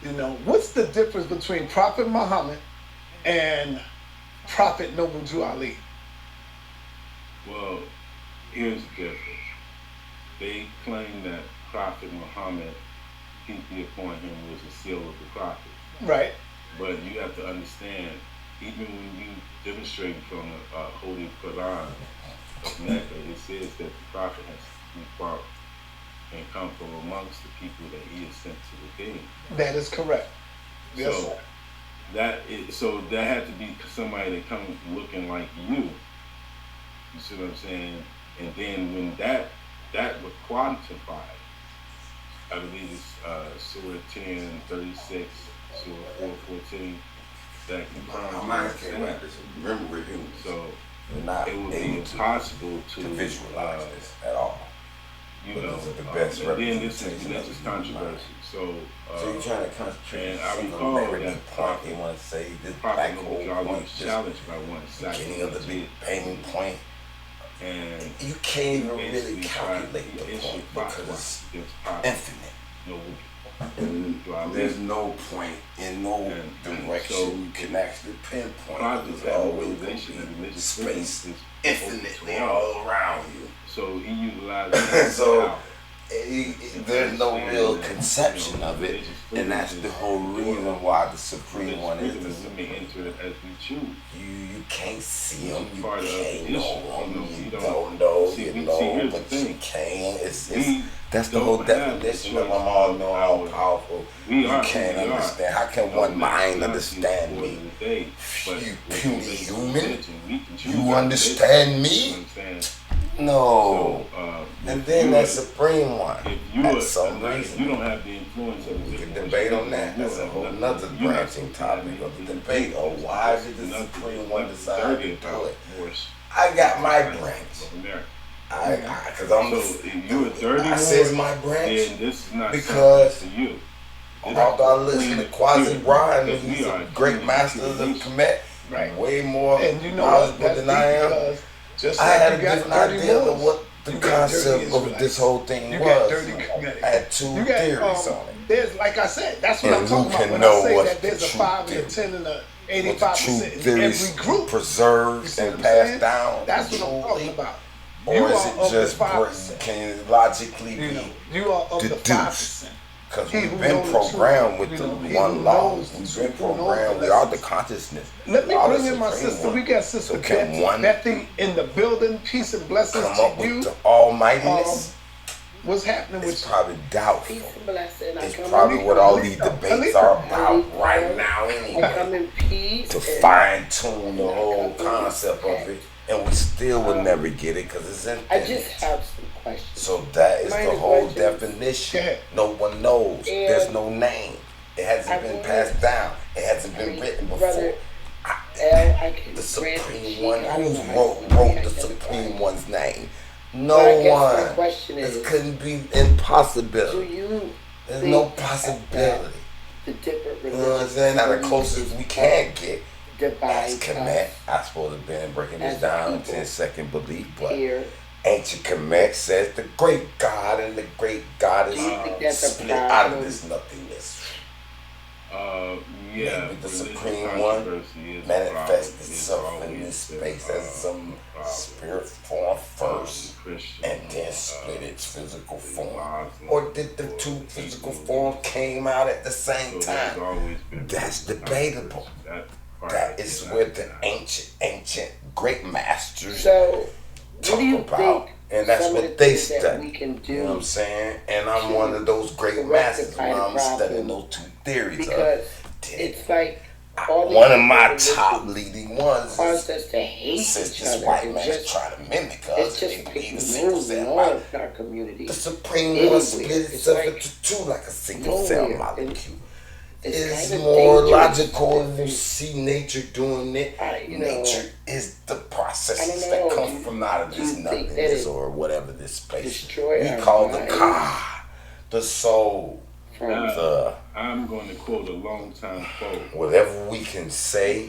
You know, what's the difference between Prophet Muhammad and Prophet Noble Drew Ali? Well, here's the difference. They claim that Prophet Muhammad, peace be upon him, was the seal of the prophet. Right. But you have to understand, even when you demonstrate from the Holy Quran of Mecca, it says that the prophet has been brought and come from amongst the people that he is sent to redeem. That is correct. Yes, so sir. That had to be somebody that come looking like you. You see what I'm saying? And then when that was quantified, I believe it's Surah 10:36, Surah 4:14, that confirms so it would be impossible to visualize this at all. You know, the best and then this is controversy. So you're trying to concentrate. And I recall that point you want to say this black hole point was challenged by one side. Beginning of the big bang point. And you can't even really calculate the point because it's infinite. There's no point in no direction you can actually pinpoint. There's always space infinitely all around you. So he utilized so there's no real conception of it, and that's the whole reason why the Supreme One is the Supreme. You can't see him, you can't know him, you don't know, you know, but you can. That's the whole definition of I'm all know, all powerful. You can't understand. How can one mind understand me? You puny human, you understand me? No. And then that Supreme One, at some reason, you don't have the influence of we can debate on that. That's a whole nother branching topic of the debate. Oh, why did the Supreme One decide to do it? I got my branch. Because I says my branch because although I listen to Quasi Brian, he's a great master of the Kemet, way more knowledgeable than I am. I had a different idea of what the concept of this whole thing was. I had two theories on it. There's, like I said, that's what I'm talking about when I say that there's a 5 and a 10 and a 85% in every group. Preserved and passed down. That's what I'm talking about. Or is it just can logically be deduced? Because we've been programmed with the one law. We've been programmed. We are the consciousness. Let me bring in my sister. We got Sister Betty in the building. Peace and blessings come up to you. With the almightiness. What's happening with it's probably doubtful. Peace and blessing. It's probably what all these debates are about right now anyway. To fine tune the whole concept of it. And we still will never get it because it's infinite. I just have some questions. So that is the whole definition. No one knows. There's no name. It hasn't been passed down. It hasn't been written before. The Supreme One, who wrote the Supreme One's name? No one. This couldn't be impossibility. There's no possibility. The different you know what I'm saying? Now the closest we can get. As Kemet, I supposed to have been breaking this down in 10-second belief, but ancient Kemet says the great God and the great goddess split out of this nothingness. Maybe the Supreme One manifests itself in this space as some spirit form first and then split its physical form. Or did the two physical forms came out at the same time? That's debatable. That is where the ancient great masters what do you about And that's what they study. You know what I'm saying? And I'm one of those great masters when I'm studying those two theories. Because it's like one of my top leading ones cause us to hate since each this other. white man's trying to mimic us. It's just even single cell our community. The supreme one split itself into two like a single cell molecule. It's more logical if you see nature doing it. Nature is the processes that come from out of this nothingness or whatever this space. We call the ka, the soul. I'm going to quote a long time quote. Whatever we can say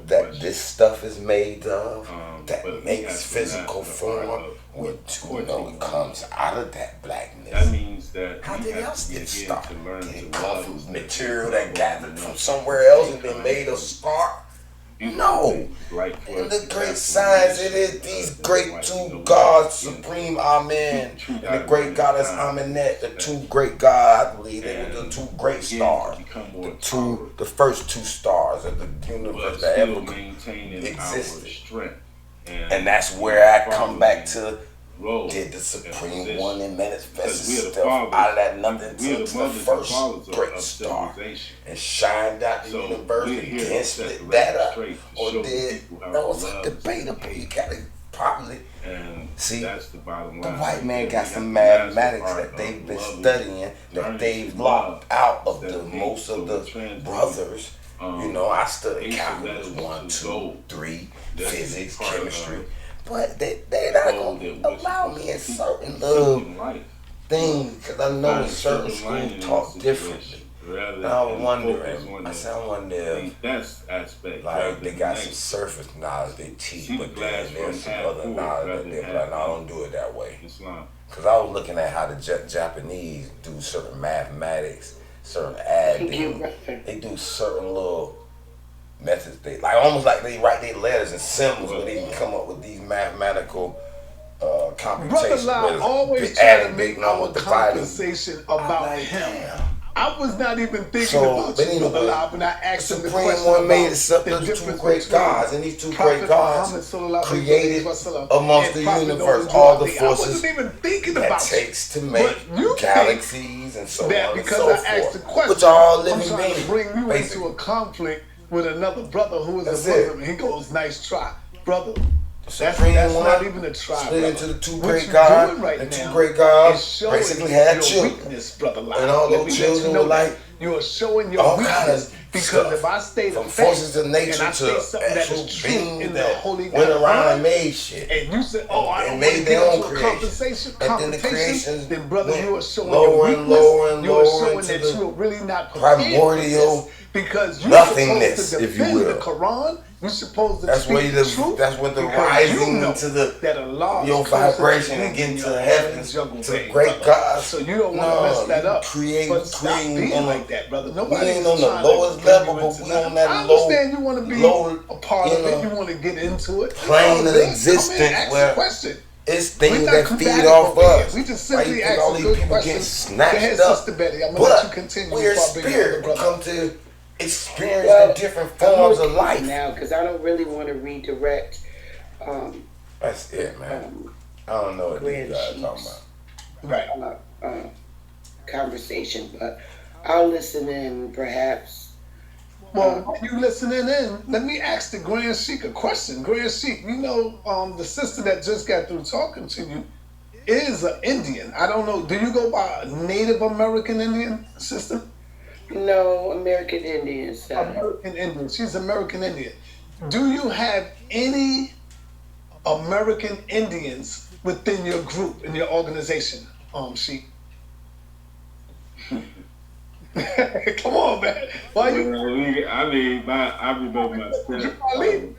that this stuff is made of, that makes physical form, we do know it comes out of that blackness. That means that how did else get started? Did it come from material that gathered from somewhere else and been made a spark? No. In the great science, it is these great two gods, Supreme Amen, and the great goddess Amenet, the two great gods, I believe they were the two great stars. The first two stars of the universe that ever existed. And that's where I come back to. Did the Supreme One and manifest itself out of that nothing to the first great star and shined out the universe and then split that up? Or did that was debatable? You gotta probably see the white man got some mathematics that they've been studying that they've locked out of the most of the brothers. You know, I studied calculus 1, 2, 3, physics, chemistry. But they're not going to allow me in certain things because I know certain schools talk differently. And I'm wondering, I wonder if like they got some surface knowledge they teach, but then there's some other knowledge that they're like, no, I don't do it that way. Because I was looking at how the Japanese do certain mathematics, certain adding, they do certain little methods. They like almost like they write their letters and symbols where they can come up with these mathematical computations. Brother Lau always trying to make our conversation about him. I was not even thinking about you, Brother Lau, when I asked him the question one made itself the two great gods, and these two great gods created amongst the universe all the forces that takes to make galaxies and so on and so forth, which are all living beings. I'm trying to bring you into a conflict with another brother who is a Muslim, and he goes, "Nice try, brother." That's not even a try. Split into the two great gods. The two great gods basically had children, and all those children were like you are showing your weakness. Because if I state from forces of nature to actual beings that went around and made shit, and you said, "Oh, I don't made their own creation," and then the creations then brother, you are showing lower your and lower and you are lower showing into that you are really not primordial because you're nothingness, supposed to if you defend will. the Quran. You're supposed to that's speak where the truth. That's when the rising to the your vibration and getting to heaven to the great gods. So you don't want to mess that up. Create being like that, brother. Nobody ain't on the lowest level, but we on that I understand you want to be a part of it. You want to get into it. Plane of existence where it's things that feed off us. We just simply ask all these people getting snatched up. But we're spirit. We come to experience the different forms of life now, because I don't really want to redirect. That's it, man. I don't know what these guys are talking about. Right. Conversation, but I'll listen in, perhaps. Well, while you listening in, let me ask the Grand Sheik a question. Grand Sheik, you know, the sister that just got through talking to you is an Indian. I don't know. Do you go by Native American Indian, sister? No, American Indian. American Indian. She's American Indian. Do you have any American Indians within your group, in your organization, Sheik? Come on, man. Why you? I remember myself.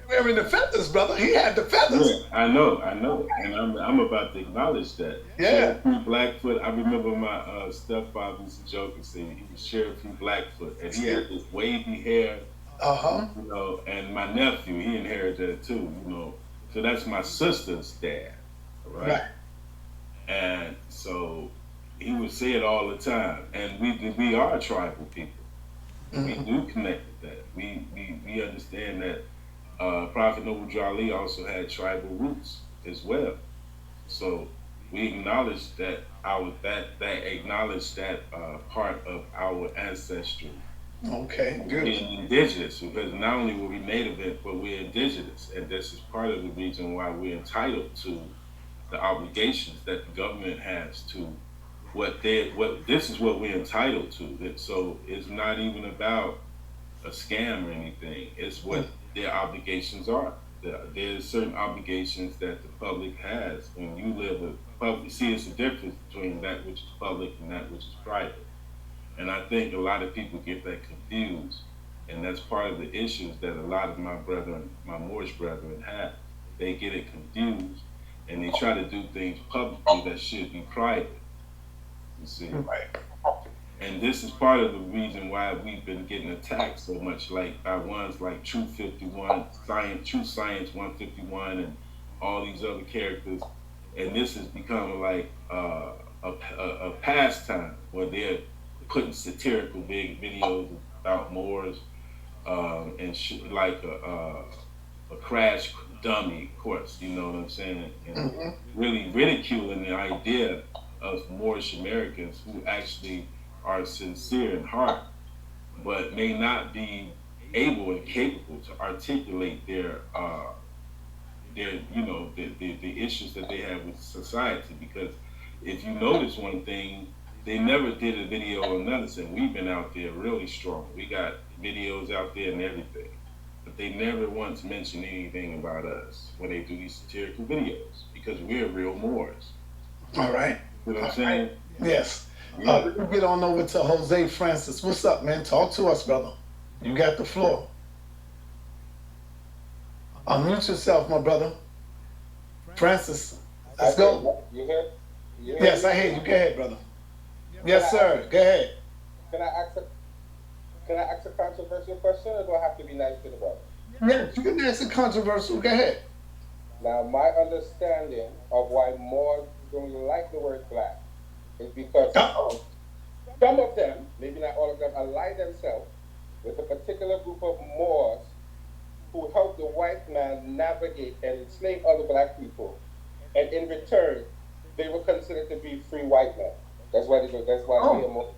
Wearing the feathers, brother. He had the feathers. Yeah, I know, and I'm about to acknowledge that. Yeah. Sheriff Blackfoot. I remember my stepfather used to joke and say he was Sheriff Blackfoot, and he had this wavy hair. You know, and my nephew, he inherited it too. You know, so that's my sister's dad, right? And so he would say it all the time, and we are tribal people. We do connect with that. We understand that Prophet Noble Ali also had tribal roots as well. So we acknowledge that part of our ancestry. Okay, good. Being indigenous, because not only were we native, but we're indigenous, and this is part of the reason why we're entitled to the obligations that the government has to this is what we're entitled to. So it's not even about a scam or anything. It's what their obligations are. There's certain obligations that the public has. When you live with public, see, it's the difference between that which is public and that which is private. And I think a lot of people get that confused. And that's part of the issues that a lot of my Moorish brethren have. They get it confused and they try to do things publicly that should be private. You see? Right. And this is part of the reason why we've been getting attacked so much, like by ones like True 51, True Science 151, and all these other characters. And this has become like a pastime where they're putting satirical videos about Moors and like a crash dummy course, you know what I'm saying? And really ridiculing the idea of Moorish Americans who actually are sincere in heart, but may not be able and capable to articulate their issues that they have with society. Because if you notice one thing, they never did a video on us, and we've been out there really strong. We got videos out there and everything, but they never once mentioned anything about us when they do these satirical videos, because we're real Moors. All right. You know what I'm saying? Yes. Yeah. Let me get on over to Jose Francis. What's up, man? Talk to us, brother. You got the floor. Unmute yourself, my brother. Francis, let's go. You hear? Yes, I hear you. Go ahead, brother. Yes, sir. Go ahead. Can I ask a controversial question, or do I have to be nice to the brother? Yes, you can ask a controversial. Go ahead. Now, my understanding of why Moors don't like the word black is because some of them, maybe not all of them, ally themselves with a particular group of Moors who helped the white man navigate and enslave other black people, and in return, they were considered to be free white men. That's why they are Moors.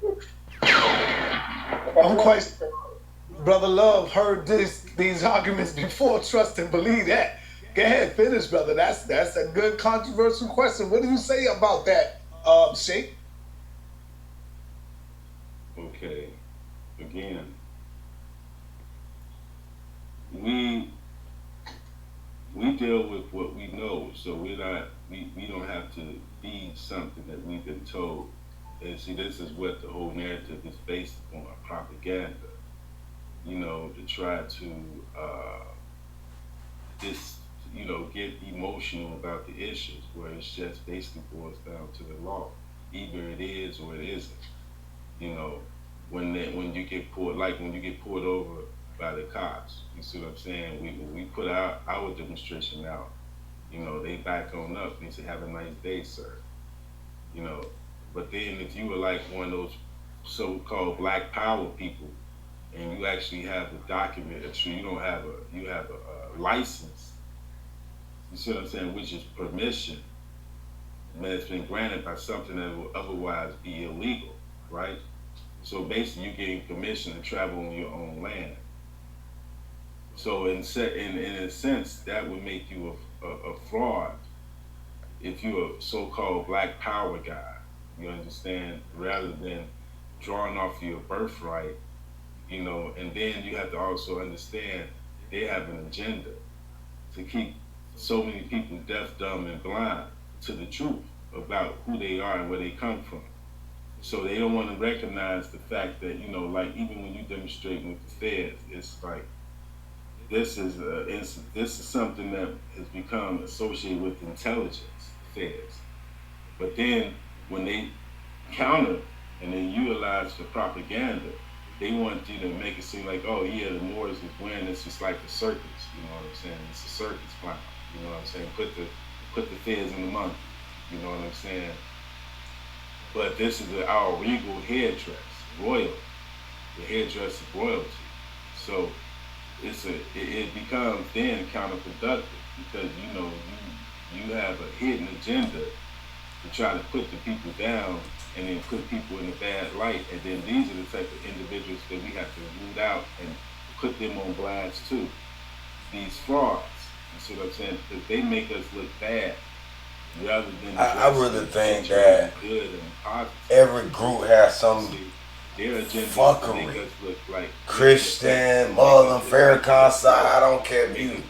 I'm quite. Brother Love heard these arguments before. Trust and believe that. Go ahead, finish, brother. That's a good controversial question. What do you say about that, Sheikh? Okay. Again, we deal with what we know, so we don't have to be something that we've been told. And see, this is what the whole narrative is based upon, propaganda. You know, to try to get emotional about the issues, where it's just basically boils down to the law. Either it is or it isn't. You know, when you get pulled over by the cops, you see what I'm saying? When we put our demonstration out, you know, they back on up and they say, "Have a nice day, sir." You know, but then if you were like one of those so-called Black Power people, and you actually have a document, you have a license. You see what I'm saying? Which is permission, but it's been granted by something that would otherwise be illegal, right? So basically, you're getting permission to travel on your own land. So in a sense, that would make you a fraud if you're a so-called Black Power guy. You understand? Rather than drawing off your birthright, you know, and then you have to also understand they have an agenda to keep so many people deaf, dumb, and blind to the truth about who they are and where they come from. So they don't want to recognize the fact that, you know, like even when you demonstrate with the feds, it's like this is something that has become associated with intelligence, feds. But then when they counter and they utilize the propaganda, they want you to make it seem like, oh yeah, the Moors is winning. It's just like the circus. You know what I'm saying? It's a circus clown. You know what I'm saying? Put the feds in the monkey. You know what I'm saying? But this is our regal headdress, royal. The headdress of royalty. So it becomes then counterproductive because you you have a hidden agenda to try to put the people down and then put people in a bad light. And then these are the type of individuals that we have to root out and put them on blast too. These frauds. You see what I'm saying? Because they make us look bad. Rather than I really think that good and positive. Every group has some fuckery. Like Christian, Muslim, Farrakhan, I don't care if you,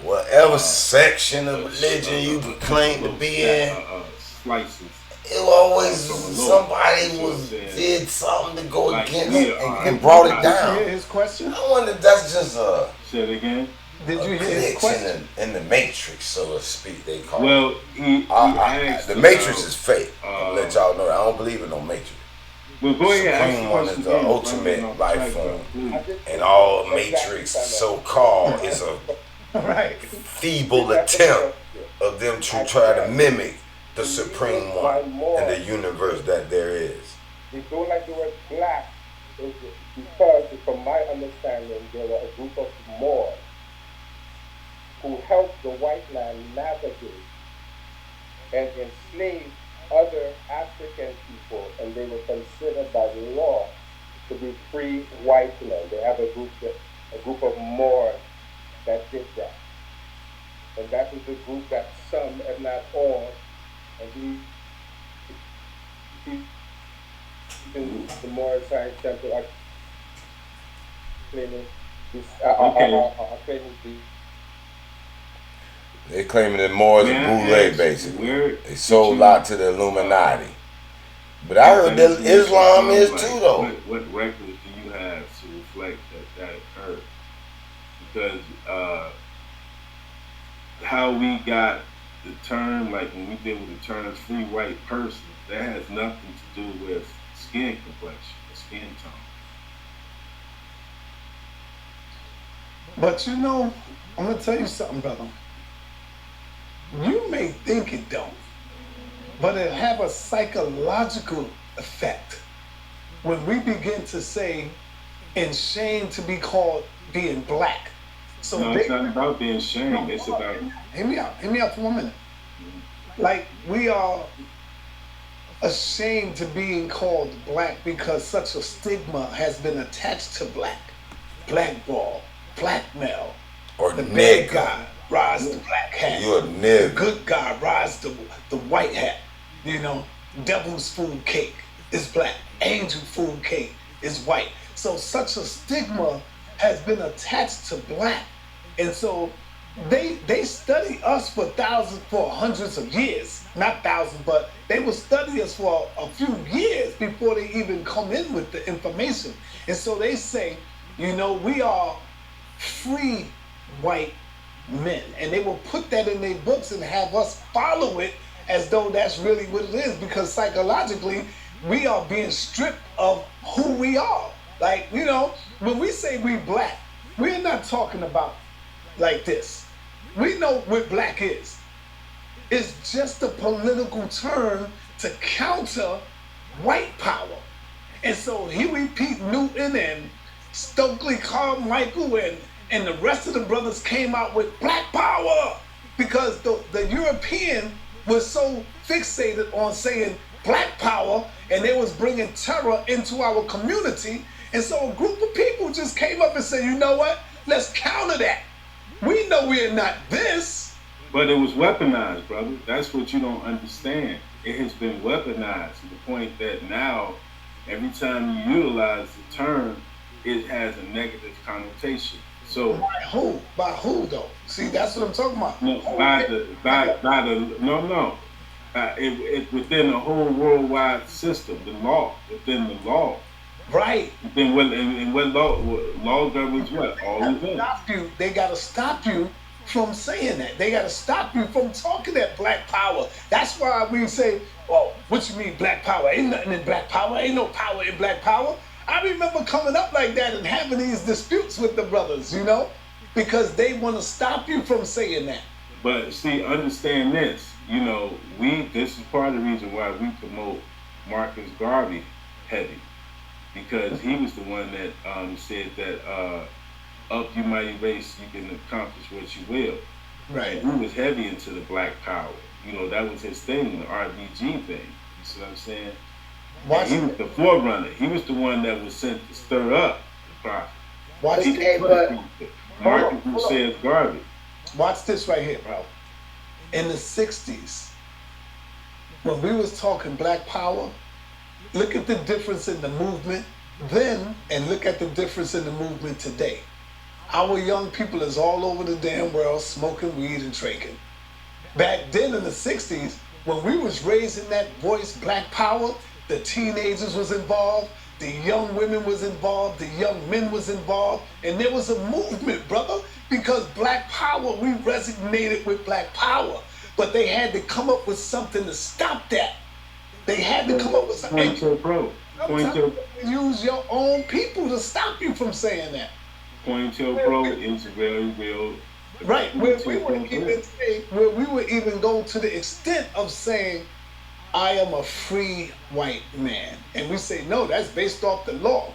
whatever section of religion you claim to be in, it was always somebody did something to go against it and brought it down. Did you hear his question? I wonder if that's just a... Say it again? Did you hear his question? In the Matrix, so to speak, they call it. Well, the Matrix is fake. I'll let y'all know that. I don't believe in no Matrix. Well, go ahead. Supreme one is the ultimate life form. And all Matrix, so-called, is a feeble attempt of them to try to mimic the Supreme One in the universe that there is. They don't like the word black because, from my understanding, there were a group of Moors who helped the white man navigate and enslave other African people, and they were considered by the law to be free white men. They have a group of Moors that did that. And that is the group that some, if not all, and the Moor Science Temple are claiming this, They claiming that Moors are boule, basically. They sold out to the Illuminati. But I heard that Islam is too, though. What records do you have to reflect that occurred? Because how we got the term, like when we deal with the term free white person, that has nothing to do with skin complexion or skin tone. But you know, I'm going to tell you something, brother. You may think it don't, but it have a psychological effect when we begin to say and shame to be called being black. So no, it's not about being shamed. It's about... Hear me out for 1 minute. Like, we are ashamed to being called black because such a stigma has been attached to black. Blackball, blackmail, or the nigga. Bad guy rides the black hat. You're a nigga. The good guy rides the white hat. You know, devil's food cake is black. Angel food cake is white. So such a stigma has been attached to black. And so they study us for hundreds of years. Not thousands, but they will study us for a few years before they even come in with the information. And so they say, you know, we are free white men. And they will put that in their books and have us follow it as though that's really what it is, because psychologically, we are being stripped of who we are. Like, you know, when we say we black, we're not talking about like this. We know what black is. It's just a political term to counter white power. And so Huey P. Newton and Stokely Carmichael and the rest of the brothers came out with black power because the European was so fixated on saying black power, and they was bringing terror into our community. And so a group of people just came up and said, you know what? Let's counter that. We know we're not this. But it was weaponized, brother. That's what you don't understand. It has been weaponized to the point that now, every time you utilize the term, it has a negative connotation. So by who? By who though? See, that's what I'm talking about. No, it within the whole worldwide system, the law, within the law. Right. Then what law governs what? All events. They gotta stop you from saying that. They gotta stop you from talking that black power. That's why we say, oh, what you mean black power? Ain't nothing in black power. Ain't no power in black power. I remember coming up like that and having these disputes with the brothers, you know, because they want to stop you from saying that. But see, understand this, you know, this is part of the reason why we promote Marcus Garvey heavy, because he was the one that said that up you mighty race, you can accomplish what you will. Right. He was heavy into the Black Power. You know, that was his thing, the RBG thing. You see what I'm saying? And he was the forerunner. He was the one that was sent to stir up the prophet. Marcus who says garbage. Watch this right here, bro. In the 60s, when we was talking Black Power, look at the difference in the movement then and look at the difference in the movement today. Our young people is all over the damn world smoking weed and drinking. Back then in the 60s, when we was raising that voice, Black Power, the teenagers was involved, the young women was involved, the young men was involved, and there was a movement, brother, because Black Power, we resonated with Black Power, but they had to come up with something to stop that. They had to come up with something. Use your own people to stop you from saying that. COINTELPRO is very real. Right, where we would even go to the extent of saying, I am a free white man. And we say, no, that's based off the law.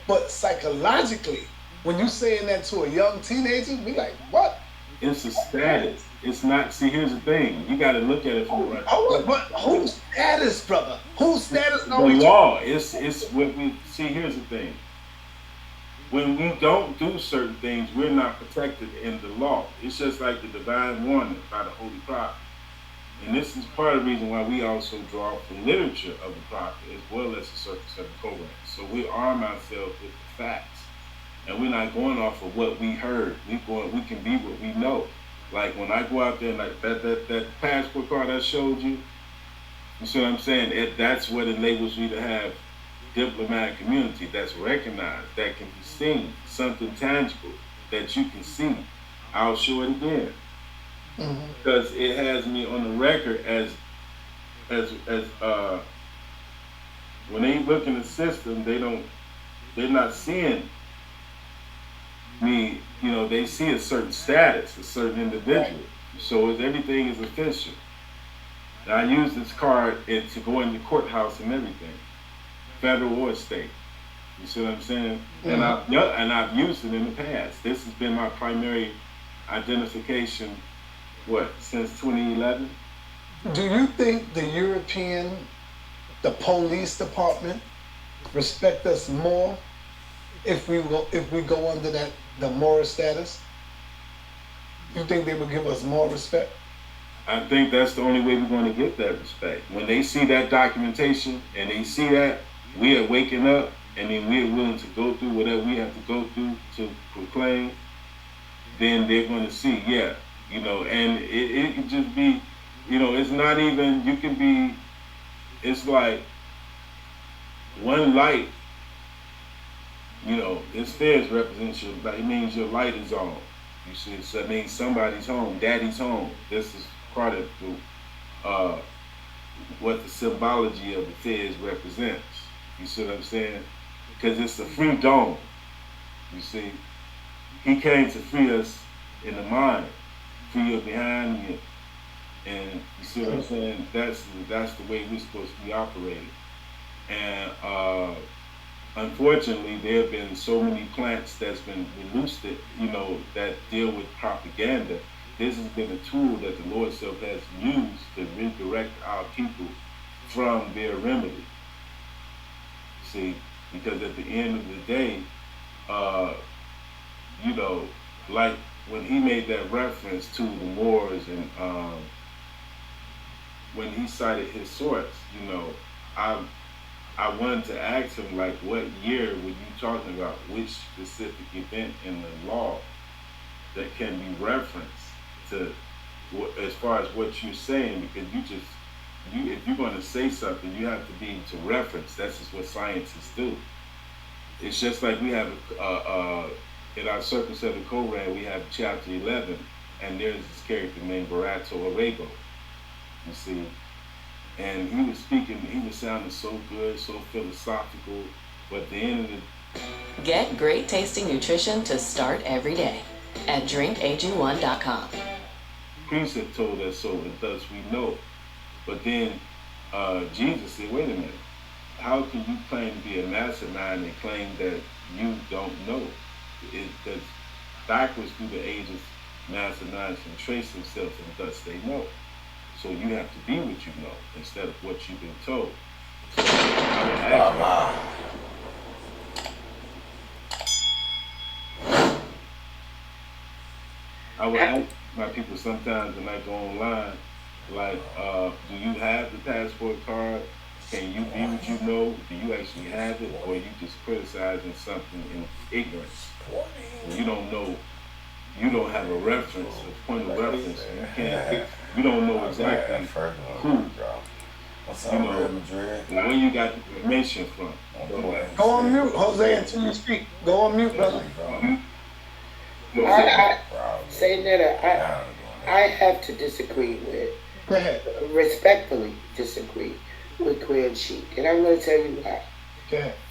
But psychologically, when you saying that to a young teenager, we like, what? It's a status. It's not, see, here's the thing. You got to look at it from the right. But whose status, brother? Whose status? The law. It's what we, see, here's the thing. When we don't do certain things, we're not protected in the law. It's just like the divine warning by the Holy Prophet. And this is part of the reason why we also draw from literature of the prophet as well as the Circus of the Koran. So we arm ourselves with the facts. And we're not going off of what we heard. We can be what we know. Like when I go out there, like that passport card I showed you, you see what I'm saying? That's what enables you to have diplomatic community that's recognized, that can be seen, something tangible that you can see. I'll show it again. Because it has me on the record as when they look in the system, they're not seeing me, you know, they see a certain status, a certain individual. So everything is official. And I use this card to go in the courthouse and everything, federal or state. You see what I'm saying? And I've used it in the past. This has been my primary identification, since 2011? Do you think the European, the police department, respect us more if we go under the moral status? You think they would give us more respect? I think that's the only way we're going to get that respect. When they see that documentation and they see that we are waking up and then we're willing to go through whatever we have to go through to proclaim, then they're going to see, yeah, you know, and it could just be, you know, it's not even, you can be, it's like one light, you know, it stares represents your, it means your light is on. You see, so it means somebody's home, daddy's home. This is part of the, what the symbology of the feds represents. You see what I'm saying? Because it's a free dome. You see, he came to free us in the mind, free us behind you. And you see what I'm saying? That's the way we're supposed to be operating. And unfortunately, there have been so many plants that's been released, you know, that deal with propaganda. This has been a tool that the Lord Himself has used to redirect our people from their remedy. See, because at the end of the day, you know, like when he made that reference to the Moors and when he cited his source, you know, I wanted to ask him, like, what year were you talking about? Which specific event in the law that can be referenced to, as far as what you're saying? Because if you're going to say something, you have to be to reference. That's just what scientists do. It's just like we have in our Circus of the Koran, we have chapter 11, and there's this character named Barato Arego. You see, and he was speaking, he was sounding so good, so philosophical, but at the end of the... Get great tasting nutrition to start every day at drinkag1.com. Precept told us so, and thus we know. But then Jesus said, wait a minute, how can you claim to be a mastermind and claim that you don't know? Because backwards through the ages, Master knowledge and trace themselves in thus they know. So you have to be what you know instead of what you've been told. So I would ask my people sometimes when I go online, like, do you have the passport card? Can you be what you know? Do you actually have it? Or are you just criticizing something in ignorance? And you don't know, you don't have a reference, a point of reference. You don't know exactly who, you know, where you got the information from. Go on mute, Jose, until you speak. Go on mute, brother. Saneter, I have to disagree with, respectfully disagree with Grand Sheik, and I'm going to tell you why.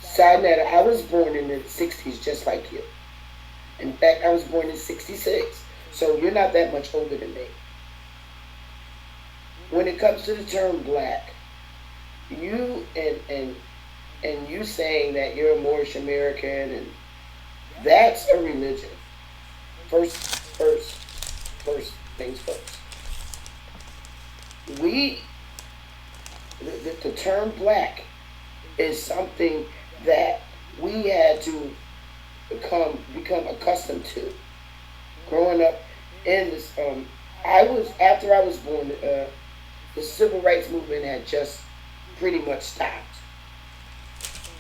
Saneter, I was born in the 60s just like you. In fact, I was born in 66, so you're not that much older than me. When it comes to the term black, you and you saying that you're a Moorish American, and that's a religion. First things first. The term black is something that we had to become accustomed to. Growing up in this, after I was born, the civil rights movement had just pretty much stopped,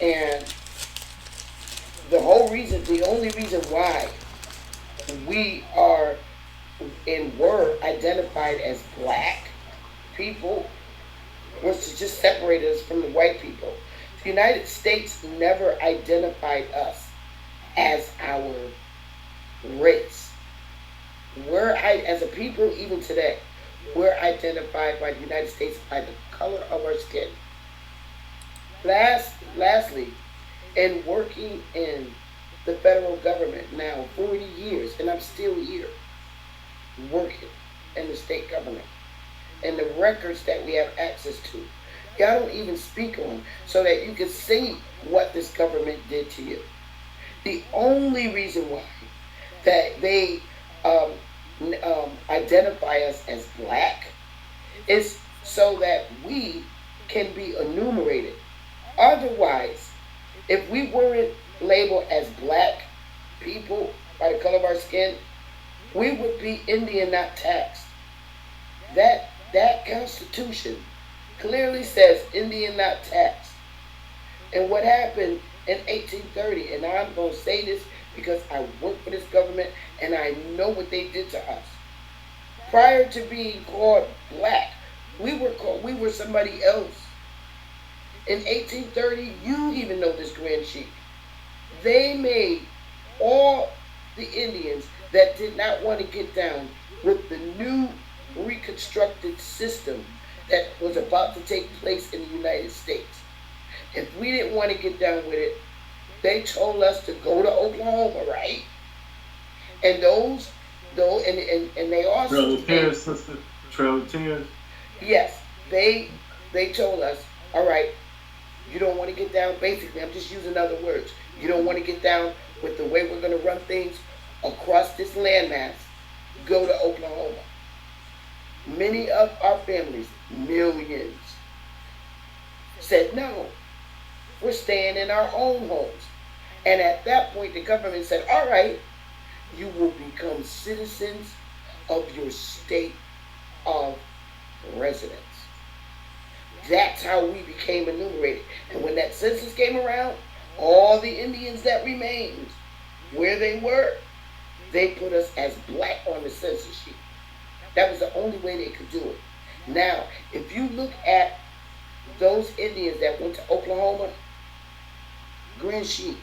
and the only reason why we are and were identified as black people was to just separate us from the white people. The United States never identified us as our race. As a people, even today, we're identified by the United States by the color of our skin. Lastly, in working in the federal government now 40 years, and I'm still here working in the state government, and the records that we have access to, y'all don't even speak on so that you can see what this government did to you. The only reason why that they identify us as black is so that we can be enumerated. Otherwise, if we weren't labeled as black people by the color of our skin, we would be Indian, not taxed. That Constitution clearly says Indian, not taxed. And what happened in 1830, and I'm going to say this because I work for this government and I know what they did to us. Prior to being called black, we were somebody else. In 1830, you even know this, Grand Sheik, they made all the Indians that did not want to get down with the new reconstructed system that was about to take place in the United States. If we didn't want to get down with it, they told us to go to Oklahoma, right? And and they also Trail of Tears. Yes, they told us, all right, you don't want to get down. Basically, I'm just using other words. You don't want to get down with the way we're going to run things across this landmass. Go to Oklahoma. Many of our families, millions, said no. We're staying in our own homes. And at that point, the government said, all right, you will become citizens of your state of residence. That's how we became enumerated. And when that census came around, all the Indians that remained where they were, they put us as black on the census sheet. That was the only way they could do it. Now, if you look at those Indians that went to Oklahoma, Grand Sheik,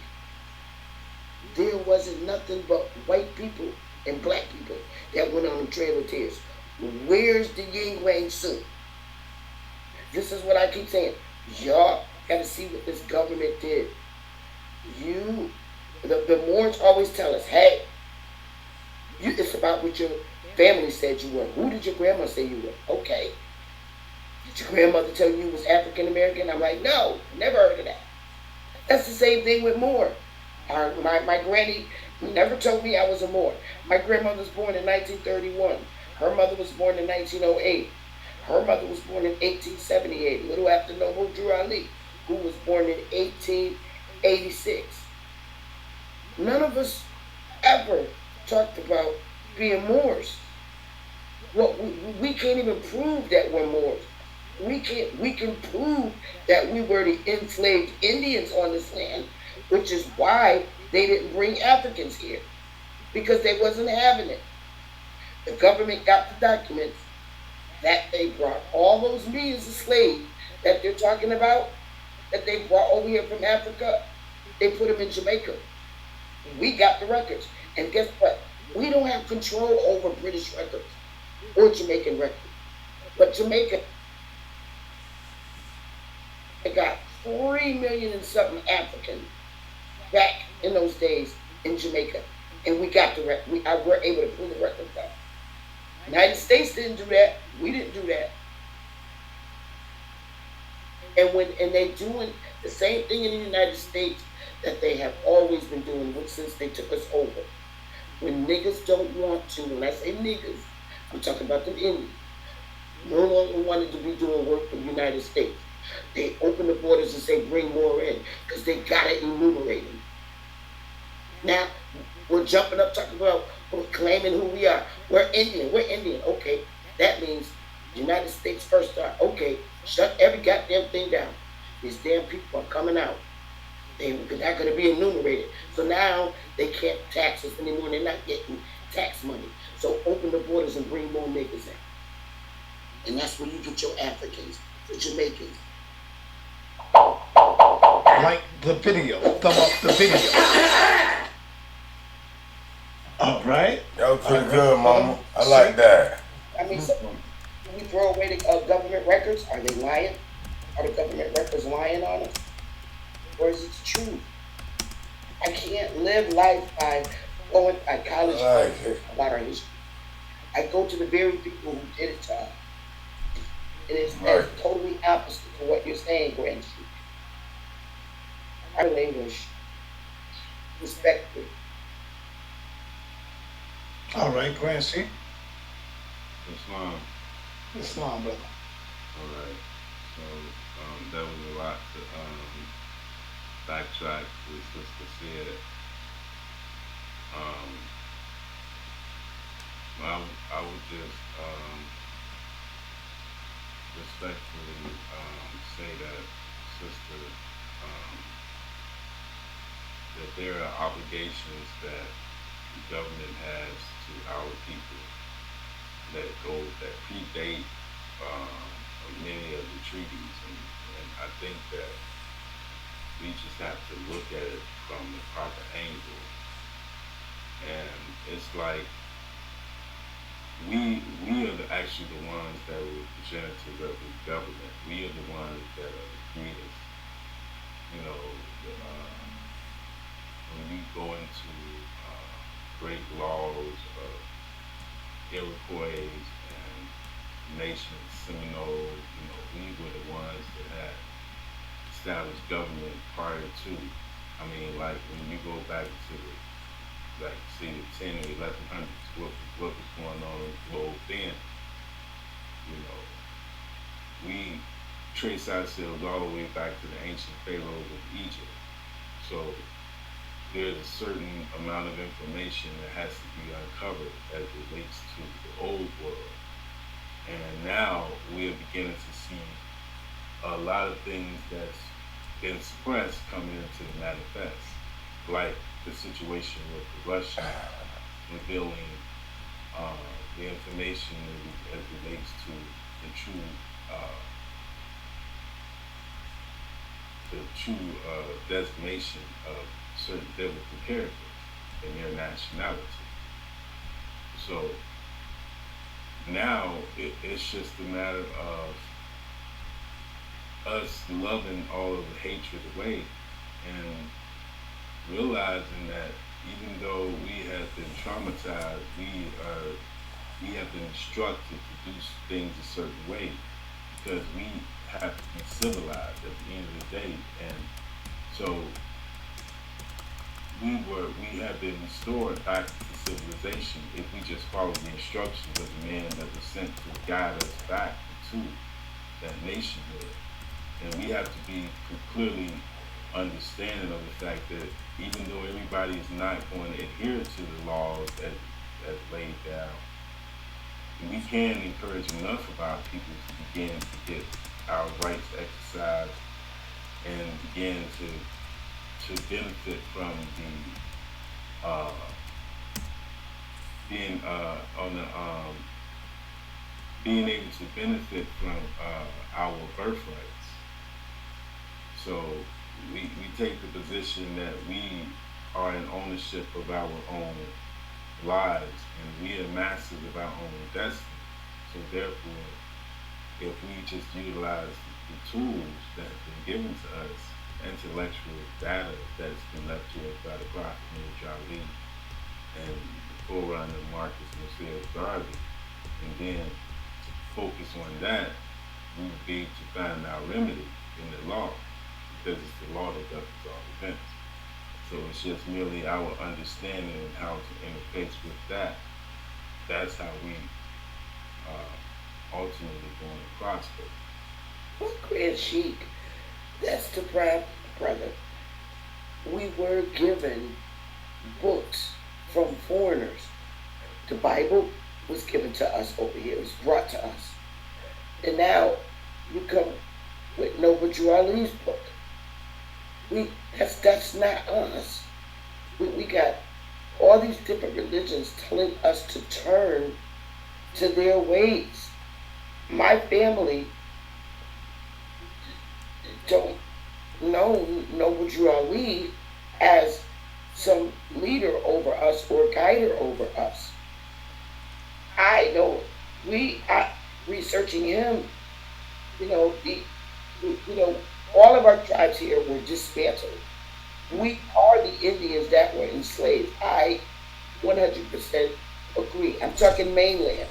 there wasn't nothing but white people and black people that went on the Trail of Tears. Where's the Yin Yang Sioux? This is what I keep saying. Y'all got to see what this government did. The Moors always tell us, hey, it's about what your family said you were. Who did your grandma say you were? Okay. Did your grandmother tell you was African American? I'm like, no, never heard of that. That's the same thing with Moor. My granny He never told me I was a Moor. My grandmother was born in 1931. Her mother was born in 1908. Her mother was born in 1878, a little after Noble Drew Ali, who was born in 1886. None of us ever talked about being Moors. Well, we can't even prove that we're Moors. We can prove that we were the enslaved Indians on this land, which is why they didn't bring Africans here, because they wasn't having it. The government got the documents that they brought all those millions of slaves that they're talking about, that they brought over here from Africa. They put them in Jamaica. We got the records. And guess what? We don't have control over British records or Jamaican records. But Jamaica got 3 million and something Africans back in those days in Jamaica. And we got the record. We were able to pull the records out. United States didn't do that. We didn't do that. And they're doing the same thing in the United States that they have always been doing since they took us over. When niggas don't want to, when I say niggas, I'm talking about them Indians, no longer wanted to be doing work for the United States. They open the borders and say bring more in, because they gotta enumerate them. Now, we're jumping up talking about claiming who we are. We're Indian. Okay, that means the United States first start. Okay, shut every goddamn thing down. These damn people are coming out. They're not going to be enumerated. So now they can't tax us anymore. They're not getting tax money. So open the borders and bring more niggas in. And that's where you get your Africans, the Jamaicans. Like the video. Thumb up the video. All right. That was pretty good, Mama. I like that. I mean, so we throw away the government records. Are they lying? Are the government records lying on us? Or is it the truth? I can't live life by going at college about our history. I go to the very people who did it to us. It is totally opposite to what you're saying, Grand Street. I learn English. Respectfully. All right, Grand Street. Islam, brother. All right. So that was a lot to backtrack to what Sister said. I would just respectfully say that, Sister, that there are obligations that the government has to our people that predate many of the treaties, and I think that we just have to look at it from the proper angle. And it's like we are actually the ones that were progenitors of the government. We are the ones that are the greatest. You know, when you go into great laws of Iroquois and nations, Seminoles, we were the ones that had established government prior to. I mean, like when you go back to the 10 or 1100s, what was going on in the globe then? We trace ourselves all the way back to the ancient pharaohs of Egypt. So there's a certain amount of information that has to be uncovered as it relates to the old world. And now we are beginning to see a lot of things that's been suppressed coming into the manifest, like the situation with the Russians revealing the information as relates to the true designation of certain biblical characters and their nationality. So now it's just a matter of us loving all of the hatred away and realizing that even though we have been traumatized, we have been instructed to do things a certain way because we have to be civilized at the end of the day. And so we have been restored back to civilization if we just follow the instructions of the man that was sent to guide us back to that nationhood. And we have to be clearly understanding of the fact that even though everybody is not going to adhere to the laws as laid down, we can encourage enough of our people to begin to get our rights exercised and begin to benefit from the being able to benefit from our birthrights. So we take the position that we are in ownership of our own lives and we are masters of our own destiny. So therefore, if we just utilize the tools that have been given to us, intellectual data that's been left to us by the Prophet Muhammad and the forerunner Marcus Mosiah Garvey, and then focus on that, we will be able to find our remedy in the law, because it's the law that governs all events. So it's just merely our understanding and how to interface with that. That's how we ultimately going to prosper. Well, Grand Sheik, that's the brother. We were given books from foreigners. The Bible was given to us over here. It was brought to us. And now you come with Noble Drew Ali's book. That's not us. We got all these different religions telling us to turn to their ways. My family don't know Noble Drew Ali as some leader over us or guider over us. I know researching him, all of our tribes here were dismantled. We are the Indians that were enslaved. I 100% agree. I'm talking mainland.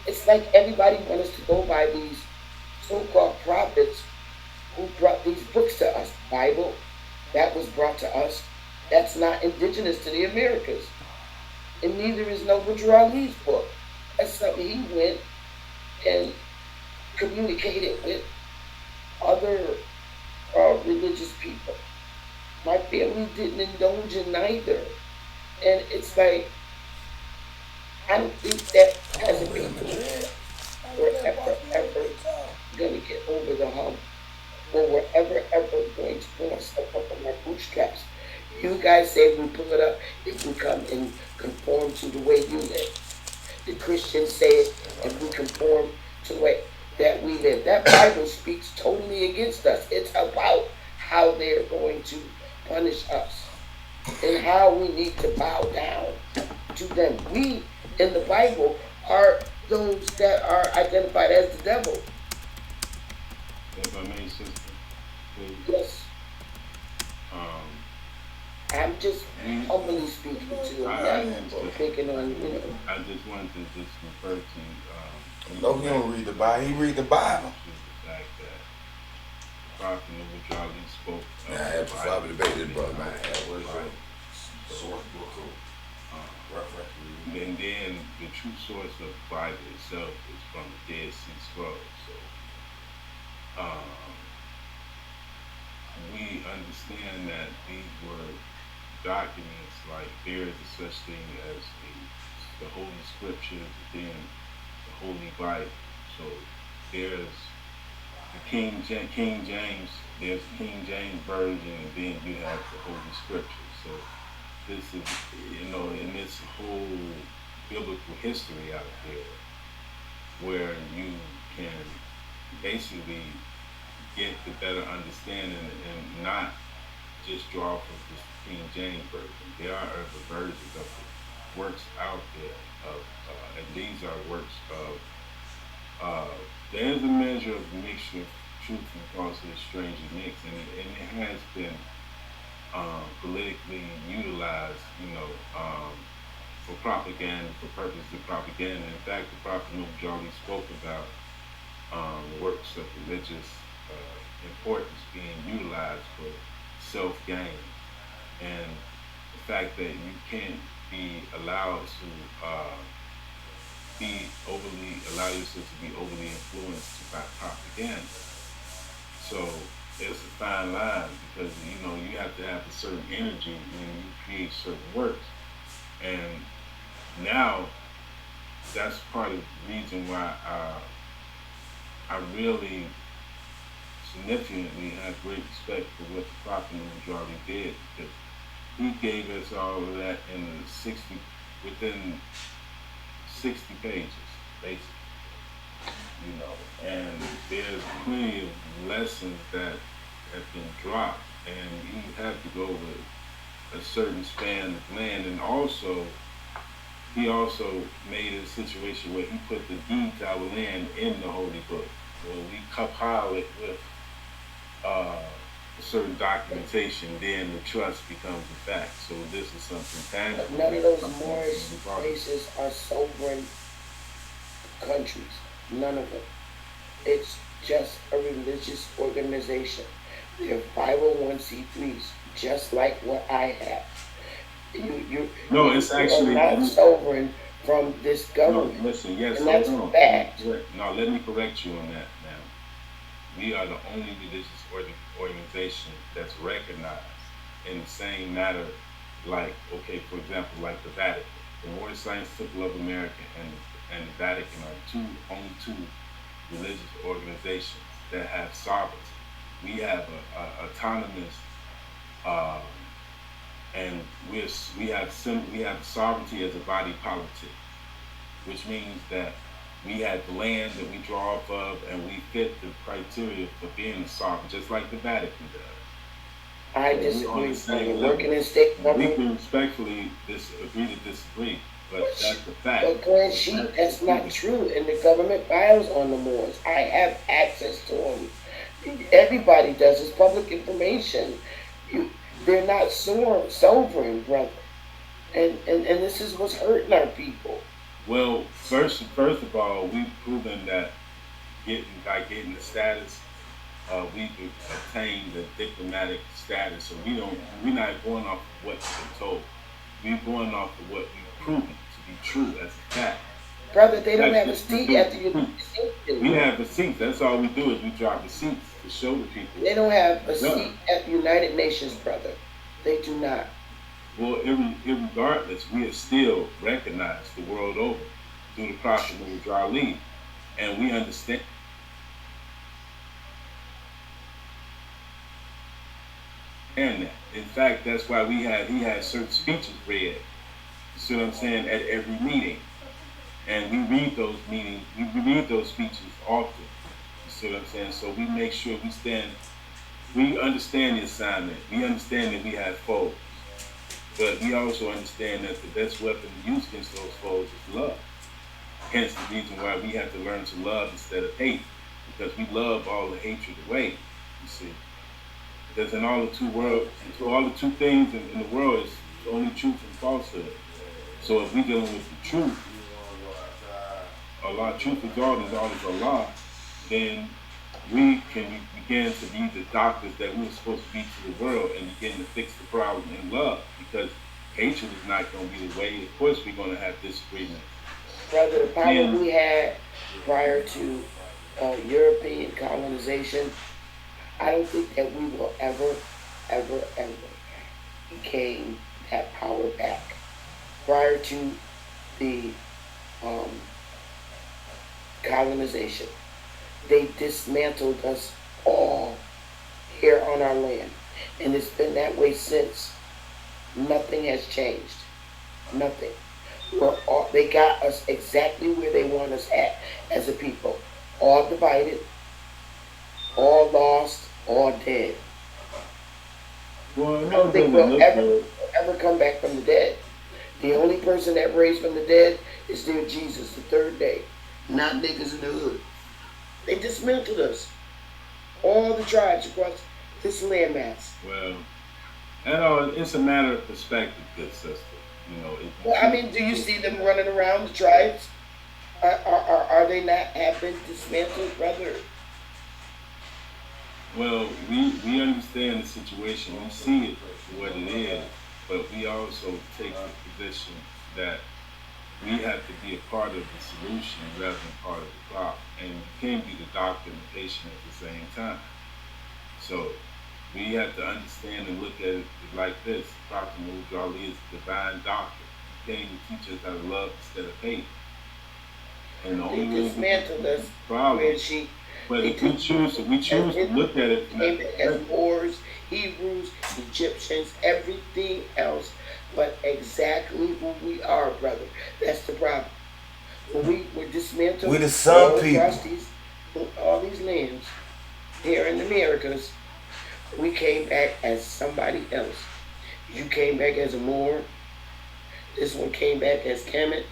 It's like everybody wants us to go by these so-called prophets who brought these books to us. Bible, that was brought to us. That's not indigenous to the Americas. And neither is Noble Drew Ali's book. That's something he went and communicated with other religious people. My family didn't indulge in neither. And it's like, I don't think that as a people we're ever going to get over the hump, or we're ever going to pull ourselves up on our bootstraps. You guys say we pull it up if we come and conform to the way you live. The Christians say it if we conform to the way that we live. That Bible speaks totally against us. It's about how they're going to punish us and how we need to bow down to them. We, in the Bible, are those that are identified as the devil. If I may, sister, please. Yes. I'm just humbly speaking to him, not picking on, I just wanted to just refer to no, he don't read the Bible. He read the Bible. The fact that Prophet Noble Drew Ali spoke. I had to probably debate this, brother, man. That was right. Source book reference. And then the true source of the Bible itself is from the Dead Sea Scrolls. So we understand that these were documents, like there is a such thing as the Holy Scriptures, then the Holy Bible. So there's the King James, there's the King James Version, and then you have the Holy Scriptures. So this is, in this whole biblical history out there, where you can basically get the better understanding and not just draw from this King James Version. There are other versions of the works out there, and these are works of, there's a measure of mixture of truth and falsehood, strangely mixed, and it has been politically utilized, for propaganda, for purposes of propaganda. In fact, the Prophet Noble Drew Ali spoke about works of religious importance being utilized for self-gain, and the fact that you can't be allowed to allow yourself to be overly influenced by propaganda. So it's a fine line because you have to have a certain energy when you create certain works, and now that's part of the reason why I really significantly have great respect for what the Prophet majority did, because he gave us all of that within 60 pages, basically. And there's plenty of lessons that have been dropped, and you have to go with a certain span of land. And also, he also made a situation where he put the deed to our land in the Holy Book. Well, we compile it with a certain documentation, then the trust becomes a fact. So this is something tangible. But none of those Moorish places are sovereign countries. None of them. It's just a religious organization. They're 501c3s, just like what I have. No, it's actually not sovereign from this government. No, listen, yes, and that's fact. Now, let me correct you on that. Now, we are the only religious organization that's recognized in the same matter, like, okay, for example, like the Vatican. The Moorish Science Temple of America and the Vatican are only two religious organizations that have sovereignty. We have a autonomous, and we have sovereignty as a body politic, which means that we have the land that we draw off of, and we fit the criteria for being a sovereign, just like the Vatican does. I disagree. Working in state government. We can respectfully agree to disagree, but that's the fact. But Grand Sheik, that's not true, and the government files on the Moors. I have access to them. Everybody does. It's public information. They're not sovereign, brother. And this is what's hurting our people. Well, first of all, we've proven that by getting the status, we've obtained the diplomatic status. So we're not going off of what we've been told. We're going off of what we've proven to be true as a fact. Brother, they don't have a seat at the United Nations. We have a seat. That's all we do is we drop the seats to show the people. They don't have a seat at the United Nations, brother. They do not. Well, irregardless, we are still recognized the world over through the Prophet Muhammad, and we understand. And that. In fact, that's why he had certain speeches read. You see what I'm saying? At every meeting, and we read those meetings. We read those speeches often. You see what I'm saying? So we make sure we understand the assignment. We understand that we have foes. But we also understand that the best weapon to use against those foes is love. Hence the reason why we have to learn to love instead of hate. Because we love all the hatred away, you see. Because in all the two things in the world is only truth and falsehood. So if we're dealing with the truth, Allah, truth is always Allah, then we can begin to be the doctors that we're supposed to be to the world and begin to fix the problem in love, because hatred is not going to be the way. Of course we're going to have disagreement. Brother, the power we had prior to European colonization, I don't think that we will ever gain that power back. Prior to the colonization, they dismantled us all here on our land. And it's been that way since. Nothing has changed. Nothing. They got us exactly where they want us at as a people. All divided, all lost, all dead. Well, I don't think we'll ever come back from the dead. The only person that raised from the dead is their Jesus, the third day. Not niggas in the hood. They dismantled us. All the tribes across this landmass. Well, it's a matter of perspective, good sister. Well, I mean, do you see them running around the tribes? Are they not have been dismantled, brother? Well, we understand the situation. We see it for what it is, but we also take the position that we have to be a part of the solution rather than part of the problem. And you can't be the doctor and the patient at the same time. So we have to understand and look at it like this. Prophet Muhammad Ali is the divine doctor. He came to teach us how to love instead of hate. And the only way dismantled us problem. But if we choose to look at it came as Moors, Hebrews, Egyptians, everything else, but exactly who we are, brother. That's the problem. When we were dismantled, we the sun people. All these lands here in the Americas, we came back as somebody else. You came back as a Moor. This one came back as Kemet.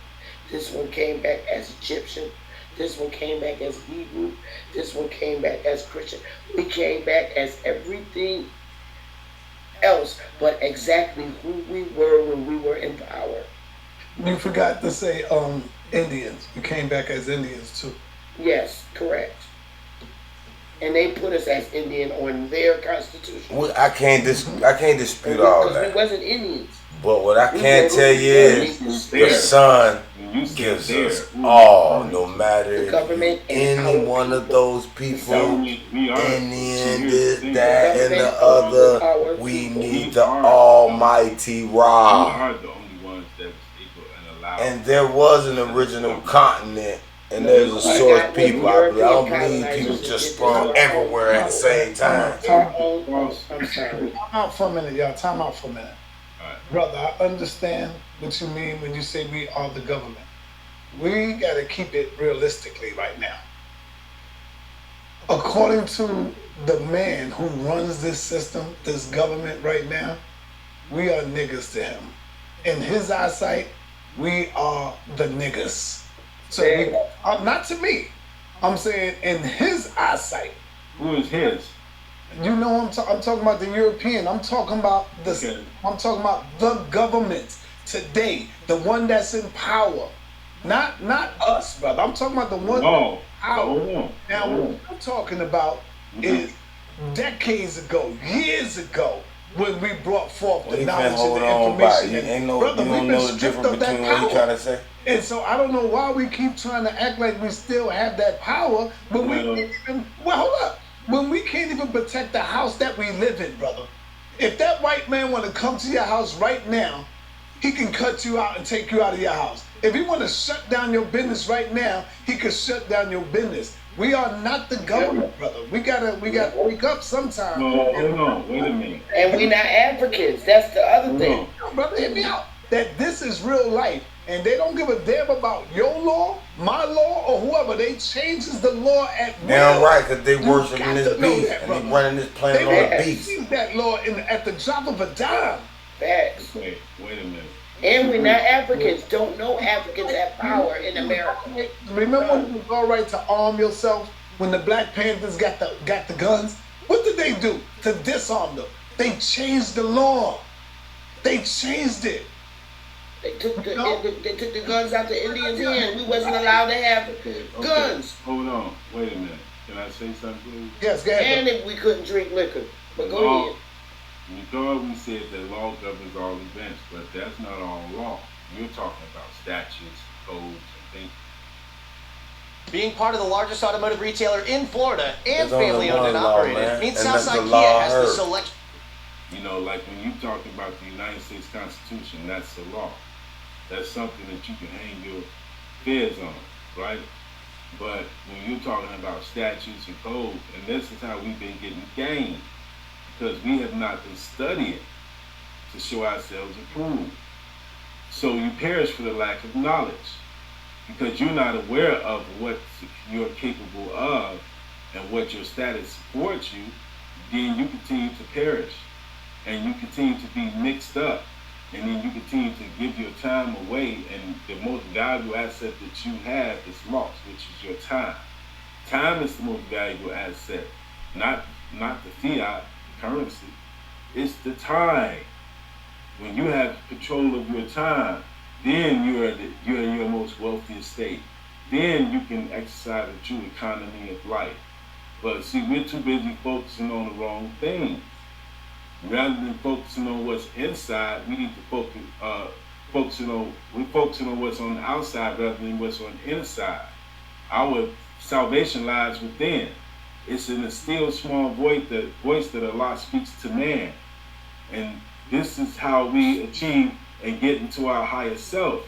This one came back as Egyptian. This one came back as Hebrew. This one came back as Christian. We came back as everything else, but exactly who we were when we were in power. You forgot to say Indians. We came back as Indians too. Yes, correct. And they put us as Indian on their constitution. Well, I can't dispute all that. We wasn't Indians. But what I can tell you is the sun gives us all, no matter any one of those people, Indian, this, that, and the other, we need the Almighty Ra. And there was an original continent, and there's a source people. I don't believe people just sprung everywhere at the same time. I'm sorry. Time out for a minute, y'all. Time out for a minute. Brother, I understand what you mean when you say we are the government. We got to keep it realistically right now. According to the man who runs this system, this government right now, we are niggas to him. In his eyesight, we are the niggas. So not to me. I'm saying in his eyesight. Who is his? You know, I'm talking about the European. I'm talking about this. Okay. I'm talking about the government today, the one that's in power, not us, brother. I'm talking about the one that's in power. Now, what I'm talking about is decades ago, years ago, when we brought forth the knowledge and the information. Brother, we've been stripped of that power. Trying to say? And so I don't know why we keep trying to act like we still have that power, but hold up. When we can't even protect the house that we live in, brother. If that white man want to come to your house right now, he can cut you out and take you out of your house. If he want to shut down your business right now, he can shut down your business. We are not the government, brother. We gotta wake up sometime. No, hold on, wait a minute. And we not Africans. That's the other thing. No, brother, hit me out. That this is real life. And they don't give a damn about your law, my law, or whoever. They changes the law at will. Damn right, because they worshiping this beast and they running this planet on the beast. They that law at the drop of a dime. Facts. Wait a minute. And we're not Africans. Don't know Africans have power in America. Remember when it was all right to arm yourself when the Black Panthers got the guns? What did they do to disarm them? They changed the law. They changed it. They took the guns out the Indians' hand. We wasn't allowed to have guns. Hold on. Wait a minute. Can I say something, please? Yes, go ahead. And if we couldn't drink liquor. But go ahead. We thought we said that law governs all events, but that's not all law. You're talking about statutes, codes, and things. Being part of the largest automotive retailer in Florida and family-owned and operated means Southside Kia has the selection. You know, like when you talk about the United States Constitution, that's the law. That's something that you can hang your feds on, right? But when you're talking about statutes and codes, and this is how we've been getting gained, because we have not been studying to show ourselves approved. So you perish for the lack of knowledge, because you're not aware of what you're capable of and what your status supports you, then you continue to perish, and you continue to be mixed up. And then you continue to give your time away, and the most valuable asset that you have is lost, which is your time. Time is the most valuable asset, not the fiat currency. It's the time. When you have control of your time, then you're in your most wealthiest state. Then you can exercise a true economy of life. But see, we're too busy focusing on the wrong thing. Rather than focusing on what's inside, we need to focusing on what's on the outside rather than what's on the inside. Our salvation lies within. It's in a still small voice that Allah speaks to man. And this is how we achieve and get into our higher self,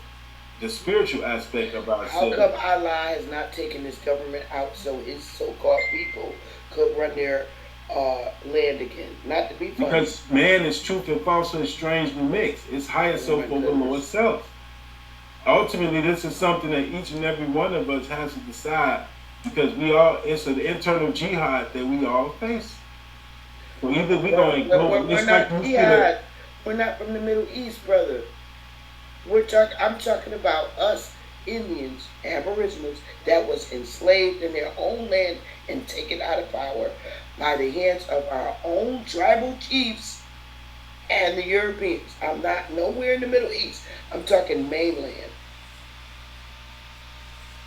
the spiritual aspect of ourselves. How come Allah has not taken this government out so his so-called people could run their land again? Not to be funny. Because man is truth and falsehood strangely mixed. It's higher self over lower self. Ultimately, this is something that each and every one of us has to decide, because it's an internal jihad that we all face. So either we're going to go. We're not jihad. We're not from the Middle East, brother. I'm talking about us Indians, Aboriginals, that was enslaved in their own land and taken out of power by the hands of our own tribal chiefs and the Europeans. I'm not nowhere in the Middle East. I'm talking mainland.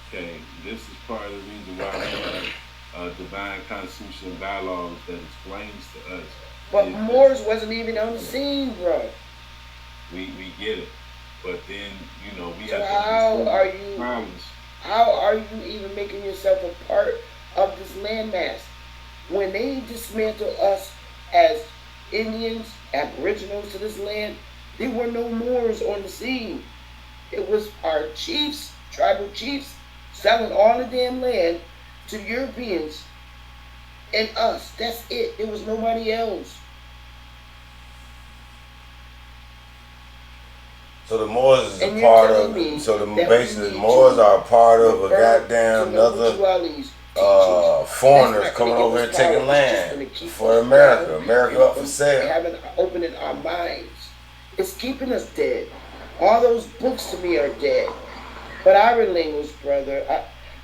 Okay, this is part of the reason why we have divine constitutional dialogues that explains to us. But Moors wasn't even on the scene, bro. We get it. But then, we so have how are you even making yourself a part of this landmass? When they dismantle us as Indians, Aboriginals to this land, there were no Moors on the scene. It was our chiefs, tribal chiefs, selling all the damn land to Europeans and us. That's it. There was nobody else. So the Moors is a part of. So basically, the Moors are a part of a goddamn another foreigners coming over here taking land for America. America up for sale. Having opening our minds. It's keeping us dead. All those books to me are dead. But I relinquish, brother.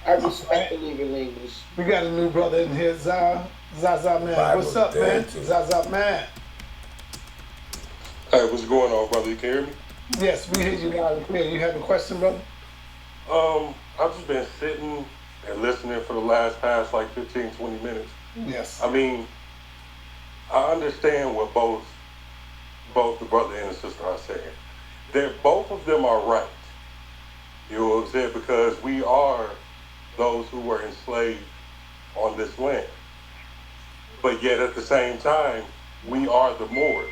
I respectfully relinquish. We got a new brother in here, Zaza man. Bible what's up, man? Zaza man. Hey, what's going on, brother? You can hear me? Yes, we hear you loud and clear. You have a question, brother? I've just been sitting and listening for the past like 15, 20 minutes. Yes. I mean, I understand what both the brother and the sister are saying. Both of them are right. You know what I'm saying? Because we are those who were enslaved on this land. But yet at the same time, we are the Moors.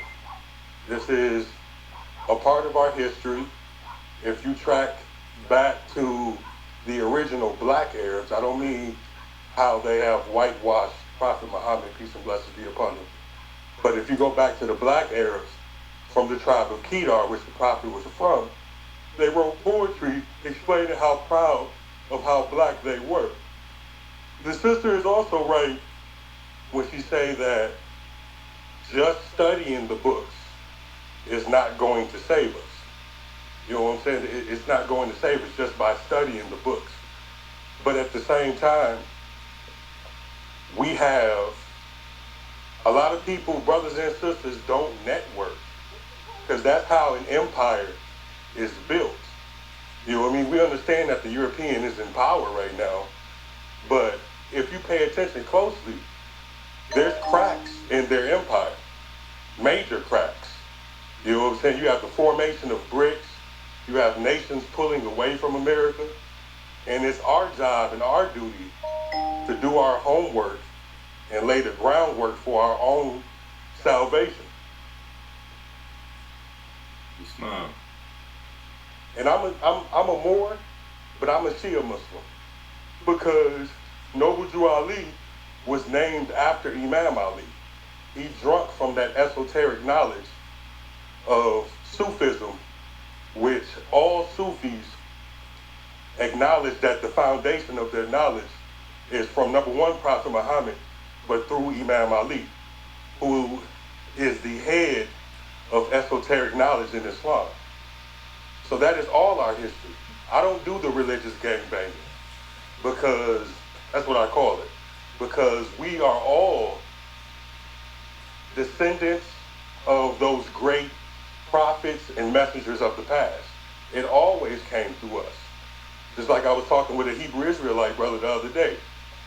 This is a part of our history. If you track back to the original black Arabs, I don't mean how they have whitewashed Prophet Muhammad, peace and blessings be upon him. But if you go back to the black Arabs from the tribe of Kedar, which the Prophet was from, they wrote poetry explaining how proud of how black they were. The sister is also right when she say that just studying the books is not going to save us. You know what I'm saying? It's not going to save us just by studying the books. But at the same time, we have a lot of people, brothers and sisters, don't network. Because that's how an empire is built. You know what I mean? We understand that the European is in power right now. But if you pay attention closely, there's cracks in their empire. Major cracks. You know what I'm saying? You have the formation of BRICS. You have nations pulling away from America. And it's our job and our duty to do our homework and lay the groundwork for our own salvation. Islam. And I'm a Moor, but I'm a Shia Muslim. Because Noble Drew Ali was named after Imam Ali. He drunk from that esoteric knowledge of Sufism, which all Sufis acknowledge that the foundation of their knowledge is from number one, Prophet Muhammad, but through Imam Ali, who is the head of esoteric knowledge in Islam. So that is all our history. I don't do the religious gangbanging because that's what I call it. Because we are all descendants of those great prophets and messengers of the past. It always came through us. Just like I was talking with a Hebrew Israelite brother the other day.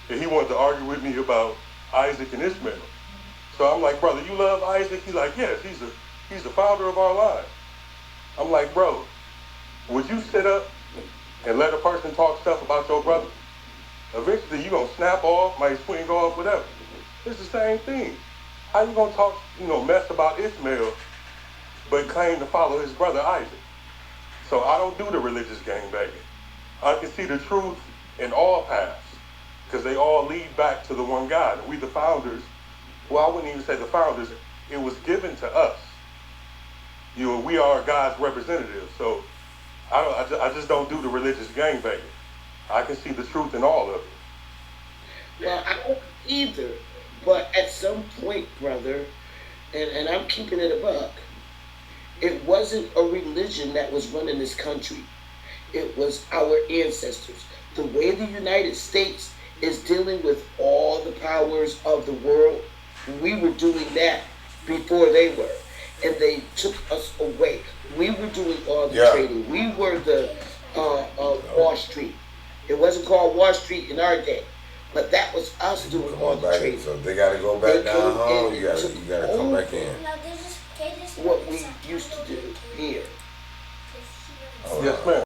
and he wanted to argue with me about Isaac and Ishmael. So I'm like, brother, you love Isaac? He's like, yes, he's the founder of our line. I'm like, bro, would you sit up and let a person talk stuff about your brother? Eventually you're going to snap off, might swing off, whatever. It's the same thing. How you going to talk, mess about Ishmael, but claim to follow his brother Isaac? So I don't do the religious gangbanging. I can see the truth in all paths, because they all lead back to the one God. And we the founders, well, I wouldn't even say the founders, it was given to us. We are God's representatives. So I just don't do the religious gangbanging. I can see the truth in all of it. Well, I don't either. But at some point, brother, and I'm keeping it a buck, it wasn't a religion that was running this country. It was our ancestors. The way the United States is dealing with all the powers of the world, we were doing that before they were. And they took us away. We were doing all the trading. We were the Wall Street. It wasn't called Wall Street in our day. But that was us doing all the trading. So they got to go back down home. You got to come back in. What we used to do here. Yes, ma'am.